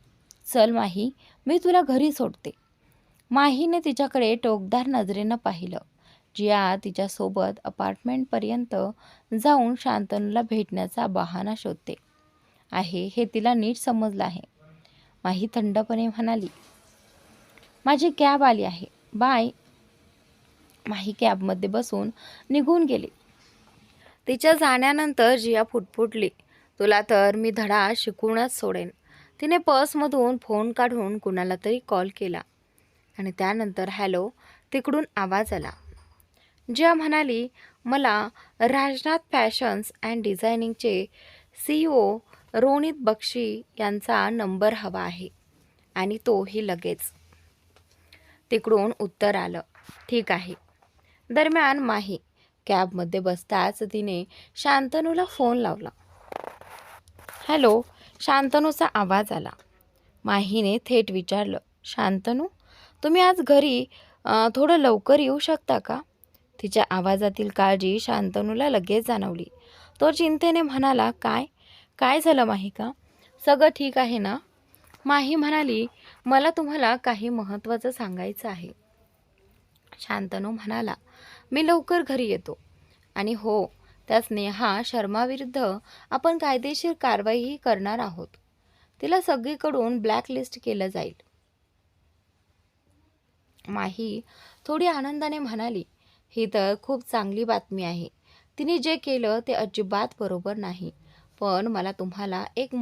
चल माही, मी तुला घरी सोडते. माहीने तिच्याकडे टोकदार नजरेनं पाहिलं. जिया तिच्यासोबत अपार्टमेंटपर्यंत जाऊन शांतनूला भेटण्याचा बहाणा शोधते आहे हे तिला नीट समजलं आहे. माही थंडपणे म्हणाली, माझी कॅब आली आहे, बाय. माही कॅबमध्ये बसून निघून गेली. तिच्या जाण्यानंतर जिया फुटफुटली, तुला तर मी धडा शिकवूनच सोडेन. तिने पर्समधून फोन काढून कुणाला तरी कॉल केला आणि त्यानंतर हॅलो तिकडून आवाज आला. जिया म्हणाली, मला राजनाथ फॅशन्स अँड डिझायनिंगचे CEO रोनित बक्षी यांचा नंबर हवा आहे आणि तोही लगेच. तिकडून उत्तर आलं, ठीक आहे. दरम्यान माही कॅबमध्ये बसताच तिने शांतनूला फोन लावला. हॅलो, शांतनूचा आवाज आला. माहीने थेट विचारलं, शांतनू, तुम्ही आज घरी थोडं लवकर येऊ शकता का? तिच्या आवाजातील काळजी शांतनूला लगेच जाणवली. तो चिंतेने म्हणाला, काय झालं माहिका? सगळं ठीक आहे ना? माही म्हणाली, मला तुम्हाला काही महत्त्वाचं सांगायचं आहे. शांतनू म्हणाला, मी लवकर घरी येतो. आणि हो, त्या स्नेहा शर्माविरुद्ध आपण कायदेशीर कारवाईही करणार आहोत. तिला सगळीकडून ब्लॅकलिस्ट केलं जाईल. माही थोडी आनंदाने म्हणाली, ही तर खूप चांगली बातमी आहे. तिने जे केलं ते अजिबात बरोबर नाही. पण मला तुम्हाला एक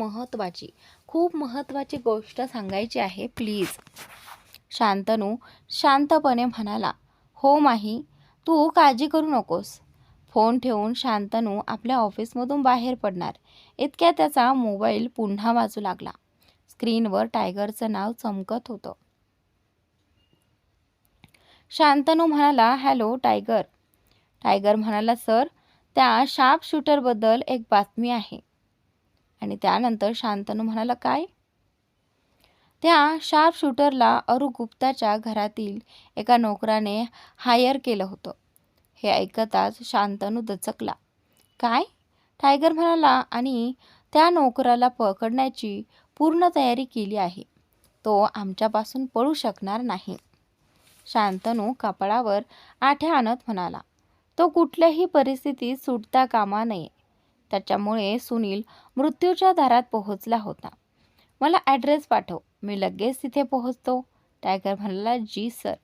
खूप महत्त्वाची गोष्ट सांगायची आहे, प्लीज. शांतनू शांतपणे म्हणाला, हो माही, तू काळजी करू नकोस. फोन ठेवून शांतनू आपल्या ऑफिसमधून बाहेर पडणार इतक्यात त्याचा मोबाईल पुन्हा वाजू लागला. स्क्रीनवर टायगरचं नाव चमकत होतं. शांतनू म्हणाला, हॅलो टायगर. टायगर म्हणाला, सर, त्या शार्प शूटरबद्दल एक बातमी आहे. आणि त्यानंतर शांतनू म्हणाला, काय? त्या शार्प शूटरला अरू गुप्ताच्या घरातील एका नोकराने हायर केलं होतं. हे ऐकताच शांतनू दचकला. काय? टायगर म्हणाला, आणि त्या नोकराला पकडण्याची पूर्ण तयारी केली आहे. तो आमच्यापासून पळू शकणार नाही. शांतनू कपाळावर आठ्या आणत म्हणाला, तो कुठल्याही परिस्थितीत सुटता कामा नये. त्याच्यामुळे सुनील मृत्यूच्या दारात पोहोचला होता. मला ॲड्रेस पाठव, मी लगेच तिथे पोहोचतो. टायगर म्हणाला, जी सर.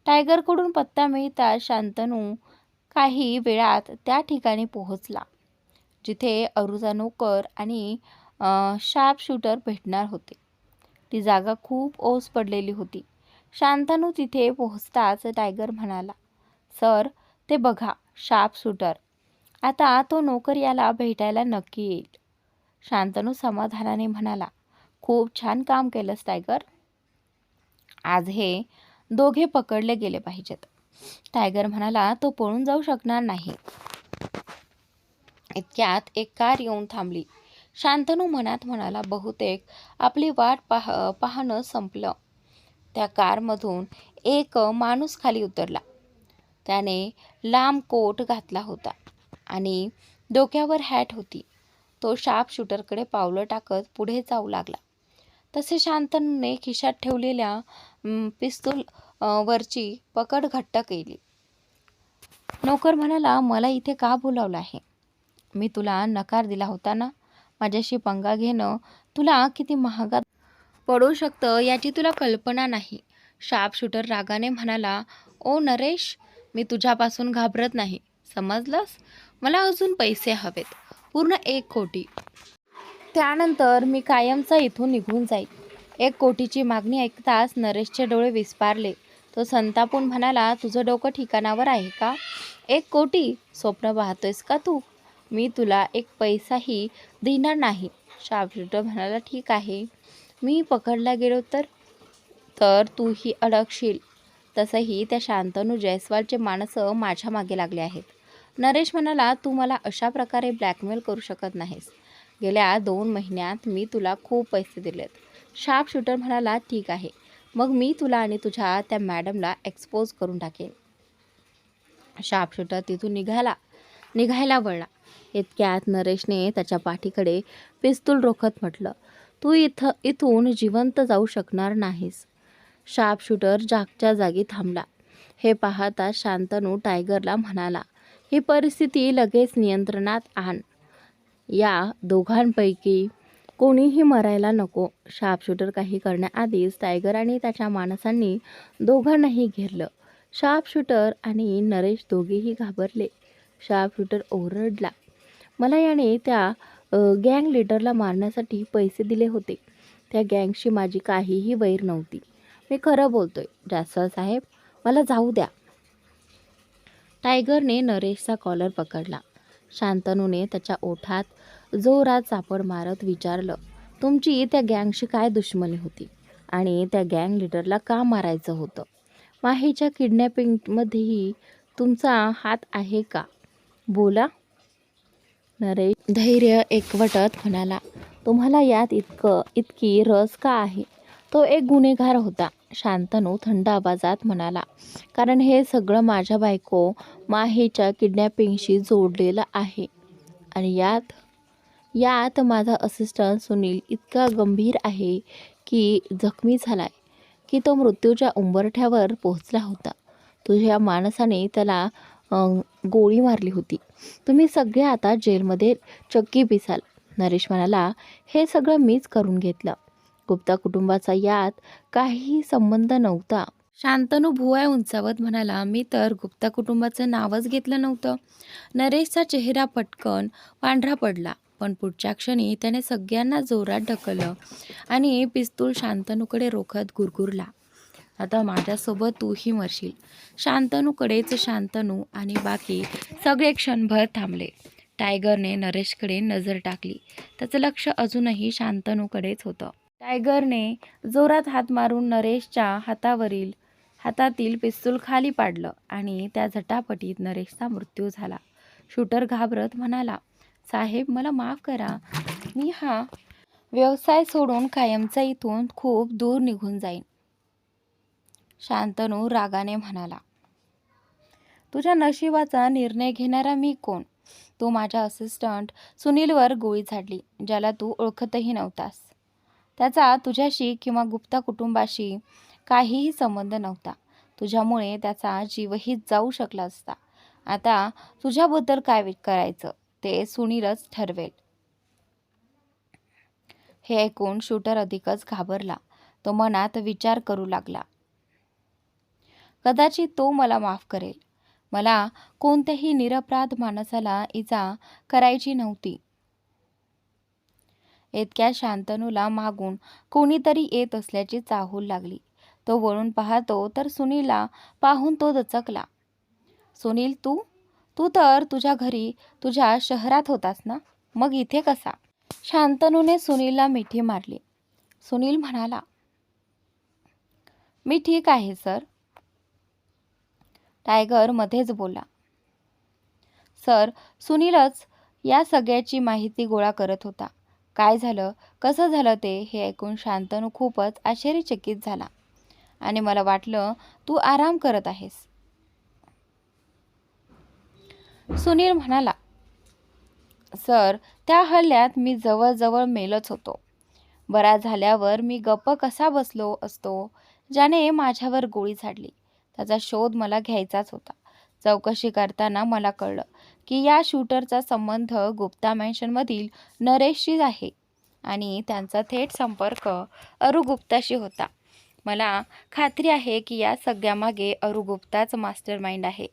टायगरकडून पत्ता मिळताच शांतनू काही वेळात त्या ठिकाणी पोहोचला जिथे अरूचा नोकर आणि शार्प शूटर भेटणार होते. ती जागा खूप ओस पडलेली होती. शांतनू तिथे पोहोचताच टायगर म्हणाला, सर, ते बघा, शार्प शूटर. आता तो नोकर याला भेटायला नक्की येईल. शांतनू समाधानाने म्हणाला, खूप छान काम केलंस टायगर. आज हे दोघे पकडले गेले पाहिजेत. टायगर म्हणाला, तो पळून जाऊ शकणार नाही. इतक्यात एक कार येऊन थांबली. शांतनू मनात म्हणाला, बहुतेक आपली वाट पाहणं संपलं. त्या कारमधून एक माणूस खाली उतरला. त्याने लांब कोट घातला होता आणि डोक्यावर हॅट होती. तो शार्प शूटरकडे पावलं टाकत पुढे जाऊ लागला. तसे शांतनूने खिशात ठेवलेल्या पिस्तूल वरची पकड घट्ट केली. नोकर म्हणाला, मला इथे का बोलावलं आहे? मी तुला नकार दिला होता ना. माझ्याशी पंगा घेणं तुला किती महागात पडू शकतं याची तुला कल्पना नाही. शार्प शूटर रागाने म्हणाला, ओ नरेश, मी तुझ्यापासून घाबरत नाही, समजलंस? मला अजून पैसे हवेत, पूर्ण 1 कोटी. त्यानंतर मी कायमचा इथून निघून जाईल. 1 कोटीची मागणी ऐकताच नरेशचे डोळे विस्फारले. तो संतापून म्हणाला, तुझं डोकं ठिकाणावर आहे का? 1 कोटी? स्वप्न पाहतोयस का तू? मी तुला एक पैसाही देणार नाही. शार्पशूटर म्हणाला, ठीक आहे. मी पकडला गेलो तर तूही अडकशील. तसंही त्या शांतनू जयस्वालचे माणसं माझ्या मागे लागले आहेत. नरेश म्हणाला, तू मला अशा प्रकारे ब्लॅकमेल करू शकत नाहीस. गेल्या 2 महिन्यात मी तुला खूप पैसे दिलेत. शार्पशूटर म्हणाला, ठीक आहे. मग मी तुला आणि तुझ्या त्या मॅडमला एक्सपोज करून टाकेन. शार्पशूटर तिथून निघायला वळला. इतक्यात नरेशने त्याच्या पाठीकडे पिस्तूल रोखत म्हटलं, तू इथून जिवंत जाऊ शकणार नाहीस. शार्पशूटर जागच्या जागी थांबला. हे पाहता शांतनू टायगरला म्हणाला, ही परिस्थिती लगेच नियंत्रणात आण. या दोघांपैकी कोणीही मरायला नको. शार्पशूटर काही करण्याआधीच टायगर आणि त्याच्या माणसांनी दोघांनाही घेरलं. शार्पशूटर आणि नरेश दोघेही घाबरले. शार्पशूटर ओरडला, मला याने त्या गँग लीडरला मारण्यासाठी पैसे दिले होते. त्या गँगशी माझी काहीही वैर नव्हती. मी खरं बोलतोय. जायस्वाल साहेब, मला जाऊ द्या. टायगरने नरेशचा कॉलर पकडला. शांतनूने त्याच्या ओठात जोरात चापड मारत विचारलं, तुमची त्या गँगशी काय दुश्मनी होती आणि त्या गँग लीडरला का मारायचं होतं? माहीच्या किडनॅपिंगमध्येही तुमचा हात आहे का? बोला. नरेश धैर्य एकवटत म्हणाला, तुम्हाला यात इतकी रस का आहे? तो एक गुन्हेगार होता. शांतनू थंड आवाजात म्हणाला, कारण हे सगळं माझ्या बायको माहीच्या किडनॅपिंगशी जोडलेलं आहे. आणि यात माझा असिस्टंट सुनील इतका गंभीर आहे की जखमी झालाय की तो मृत्यूच्या उंबरठ्यावर पोहोचला होता. तुझ्या माणसाने त्याला गोळी मारली होती. तुम्ही सगळे आता जेलमध्ये चक्की पिसाल. नरेश म्हणाला, हे सगळं मीच करून घेतलं. गुप्ता कुटुंबाचा यात काहीही संबंध नव्हता. शांतनू भुवया उंचावत म्हणाला, मी तर गुप्ता कुटुंबाचं नावच घेतलं नव्हतं. नरेशचा चेहरा पटकन पांढरा पडला, पण पुढच्या क्षणी त्याने सगळ्यांना जोरात ढकललं आणि पिस्तूल शांतनूकडे रोखत गुरगुरला, आता माझ्यासोबत तूही मरशील. शांतनूकडेच शांतनू आणि बाकी सगळे क्षणभर थांबले. टायगरने नरेशकडे नजर टाकली. त्याचं लक्ष अजूनही शांतनूकडेच होतं. टायगरने जोरात हात मारून नरेशच्या हातातील पिस्तूल खाली पाडलं आणि त्या झटापटीत नरेशचा मृत्यू झाला. शूटर घाबरत म्हणाला, साहेब, मला माफ करा. मी हा व्यवसाय सोडून कायमचा इथून खूप दूर निघून जाईन. शांतनू रागाने म्हणाला, तुझ्या नशिबाचा निर्णय घेणारा मी कोण? तू माझ्या असिस्टंट सुनीलवर गोळी झाडली, ज्याला तू ओळखतही नव्हतास. त्याचा तुझ्याशी किंवा गुप्ता कुटुंबाशी काहीही संबंध नव्हता. तुझ्यामुळे त्याचा जीवही जाऊ शकला असता. आता तुझ्याबद्दल काय करायचं ते सुनीलच ठरवेल. हे ऐकून शूटर अधिकच घाबरला. तो मनात विचार करू लागला, कदाचित तो मला माफ करेल. मला कोणत्याही निरपराध माणसाला इजा करायची नव्हती. इतक्या शांतनूला मागून कोणीतरी येत असल्याची चाहूल लागली. तो वळून पाहतो तर सुनीलला पाहून तो दचकला. सुनील, तू तर तुझ्या घरी तुझ्या शहरात होतास ना, मग इथे कसा? शांतनूने सुनीलला मिठी मारली. सुनील म्हणाला, मी ठीक आहे सर. टायगर मध्येच बोलला, सर, सुनीलच या सगळ्याची माहिती गोळा करत होता. काय झालं, कसं झालं ते हे ऐकून शांतनू खूपच आश्चर्यचकित झाला आणि मला वाटलं तू आराम करत आहेस. सुनील म्हणाला, सर, त्या हल्ल्यात मी जवळजवळ मेलच होतो. बरा झाल्यावर मी गप्प कसा बसलो असतो? ज्याने माझ्यावर गोळी झाडली त्याचा शोध मला घ्यायचाच होता. चौकशी करताना मला कळलं की या शूटरचा संबंध गुप्ता मॅन्शनमधील नरेशशी आहे आणि त्यांचा थेट संपर्क अरू गुप्ताशी होता. मला खात्री आहे की या सगळ्यामागे अरू गुप्ताच मास्टर माइंड आहे,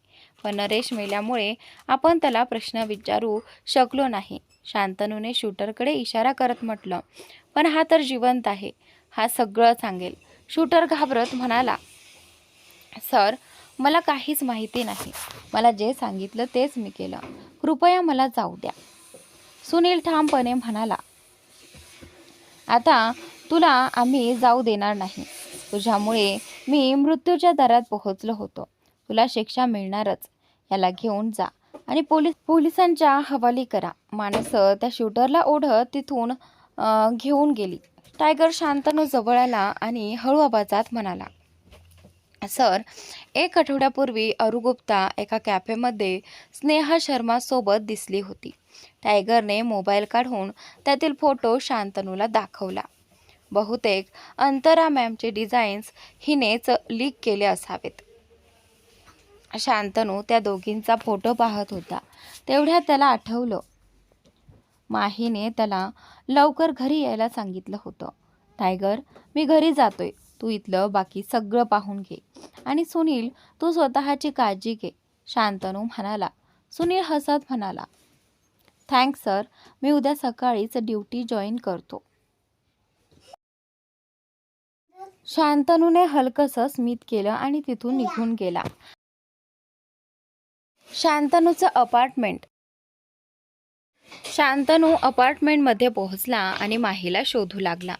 पण नरेश मेल्यामुळे आपण त्याला प्रश्न विचारू शकलो नाही. शांतनूने शूटरकडे इशारा करत म्हटलं, पण हा तर जिवंत आहे. हा सगळं सांगेल. शूटर घाबरत म्हणाला, सर, मला काहीच माहिती नाही. मला जे सांगितलं तेच मी केलं. कृपया मला जाऊ द्या. सुनील ठामपणे म्हणाला, आता तुला आम्ही जाऊ देणार नाही. तुझ्यामुळे मी मृत्यूच्या दारात पोहोचलो होतो. तुला शिक्षा मिळणारच. याला घेऊन जा आणि पोलिसांच्या हवाली करा. माणसं त्या शूटरला ओढत तिथून घेऊन गेली. टायगर शांतनु जवळ आला आणि हळू आवाजात म्हणाला, सर, 1 आठवड्यापूर्वी अरू गुप्ता एका कॅफेमध्ये स्नेहा शर्मा सोबत दिसली होती. टायगरने मोबाईल काढून त्यातील फोटो शांतनूला दाखवला. बहुतेक अंतरा मॅमचे डिझाईन्स हिनेच लीक केले असावेत. शांतनू त्या दोघींचा फोटो पाहत होता. तेवढ्यात त्याला आठवलं, माहीने त्याला लवकर घरी यायला सांगितलं होतं. टायगर, मी घरी जातोय. तू इथलं बाकी सगळं पाहून घे. आणि सुनील, तू स्वतःची काळजी घे, शांतनू म्हणाला. सुनील हसत म्हणाला, थँक्स सर, मी उद्या सकाळीच ड्युटी जॉईन करतो. शांतनूने हलकसं स्मित केलं आणि तिथून निघून गेला. शांतनू अपार्टमेंटमध्ये पोहोचला आणि माहीला शोधू लागला.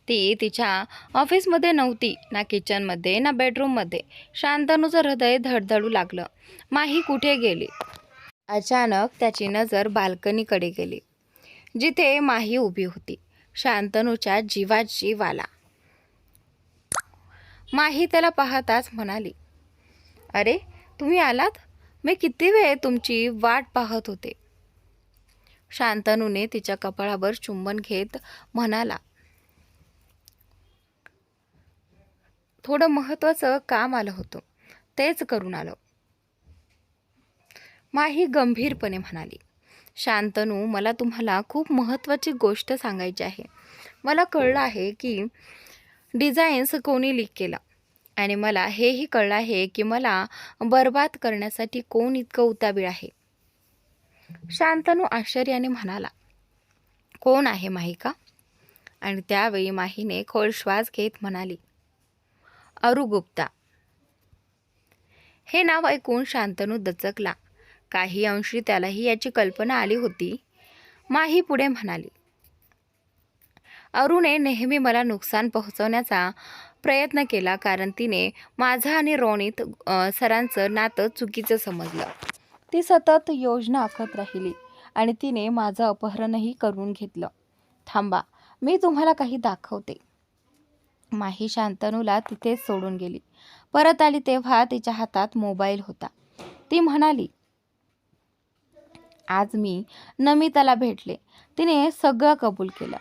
ती तिच्या ऑफिसमध्ये नव्हती, ना किचनमध्ये ना बेडरूममध्ये. शांतनूचं हृदय धडधडू लागलं. माही कुठे गेली? अचानक त्याची नजर बाल्कनीकडे गेली, जिथे माही उभी होती, शांतनूच्या जीवात जीव आला. माही त्याला पाहताच म्हणाली, अरे, तुम्ही आलात? मी किती वेळ तुमची वाट पाहत होते. शांतनूने तिच्या कपाळावर चुंबन घेत म्हणाला, थोडं महत्त्वाचं काम आलं होतं, तेच करून आलो. माही गंभीरपणे म्हणाली, शांतनू, मला तुम्हाला खूप महत्त्वाची गोष्ट सांगायची आहे. मला कळलं आहे की डिझाईन्स कोणी लीक केला, आणि मला हेही कळलं आहे की मला बर्बाद करण्यासाठी कोण इतकं उतावीळ आहे. शांतनू आश्चर्याने म्हणाला, कोण आहे माही का? आणि त्यावेळी माहीने खोल श्वास घेत म्हणाली, अरू गुप्ता. हे नाव ऐकून शांतनू दचकला. काही अंशी त्यालाही याची कल्पना आली होती. माही पुढे म्हणाली, अरूने नेहमी मला नुकसान पोहोचवण्याचा प्रयत्न केला, कारण तिने माझं आणि रोनित सरांचं नातं चुकीचं समजलं. ती सतत योजना आखत राहिली आणि तिने माझं अपहरणही करून घेतलं. थांबा, मी तुम्हाला काही दाखवते. माही शांतनूला तिथेच सोडून गेली. परत आली तेव्हा तिच्या हातात मोबाईल होता. ती म्हणाली, आज मी नमिताला भेटले. तिने सगळं कबूल केलं.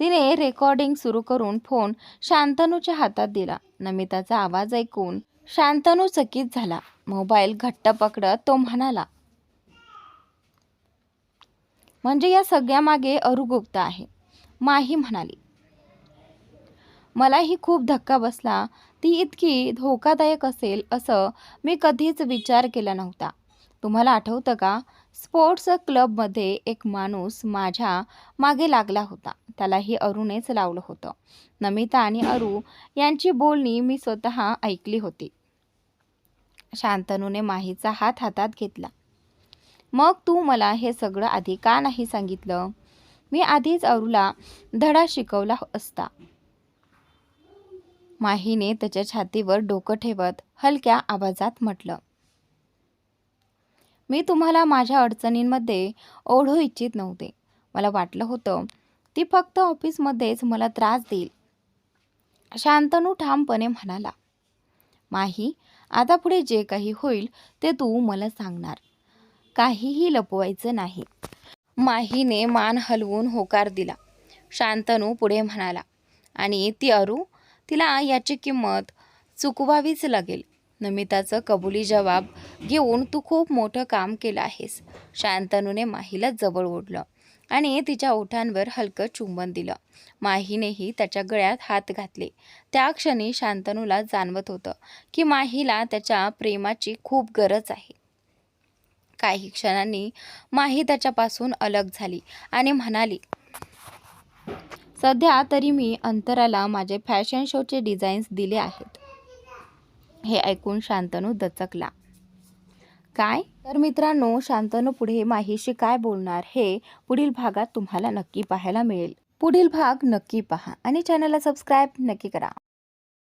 तिने रेकॉर्डिंग सुरू करून फोन शांतनूच्या हातात दिला. नमिताचा आवाज ऐकून शांतनू चकित झाला. मोबाईल घट्ट पकडत तो म्हणाला, म्हणजे या सगळ्यामागे अरू गुप्ता आहे. माही म्हणाली, मलाही खूप धक्का बसला. ती इतकी धोकादायक असेल असं मी कधीच विचार केला नव्हता. तुम्हाला आठवतं का, स्पोर्ट्स क्लबमध्ये एक माणूस माझ्या मागे लागला होता. त्यालाही अरूनेच लावलं होतं. नमिता आणि अरू यांची बोलणी मी स्वतः ऐकली होती. शांतनूने माहीचा हात हातात घेतला. मग तू मला हे सगळं आधी का नाही सांगितलं? मी आधीच अरूला धडा शिकवला असता. माहीने त्याच्या छातीवर डोकं ठेवत हलक्या आवाजात म्हटलं, मी तुम्हाला माझ्या अडचणींमध्ये ओढू इच्छित नव्हते. मला वाटलं होतं ती फक्त ऑफिसमध्येच मला त्रास देईल. शांतनू ठामपणे म्हणाला, माही, आता पुढे जे काही होईल ते तू मला सांगणार. काहीही लपवायचं नाही. माहीने मान हलवून होकार दिला. शांतनू पुढे म्हणाला, आणि ती अरू, तिला याची किंमत चुकवावीच लागेल. नमिताचं कबुली जवाब घेऊन तू खूप मोठं काम केलं आहेस. शांतनूने माहीला जवळ ओढलं आणि तिच्या ओठांवर हलकं चुंबन दिलं. माहीनेही त्याच्या गळ्यात हात घातले. त्या क्षणी शांतनूला जाणवत होतं की माहीला त्याच्या प्रेमाची खूप गरज आहे. काही क्षणांनी माही त्याच्यापासून अलग झाली आणि म्हणाली, सध्या तरी मी अंतराला माझे फॅशन शोचे डिझाईन्स दिले आहेत. हे ऐकून शांतनू दचकला. काय? तर मित्रांनो, शांतनू पुढे माहीशी काय बोलणार हे पुढील भागात तुम्हाला नक्की पाहायला मिळेल. पुढील भाग नक्की पहा आणि चॅनलला सबस्क्राईब नक्की करा.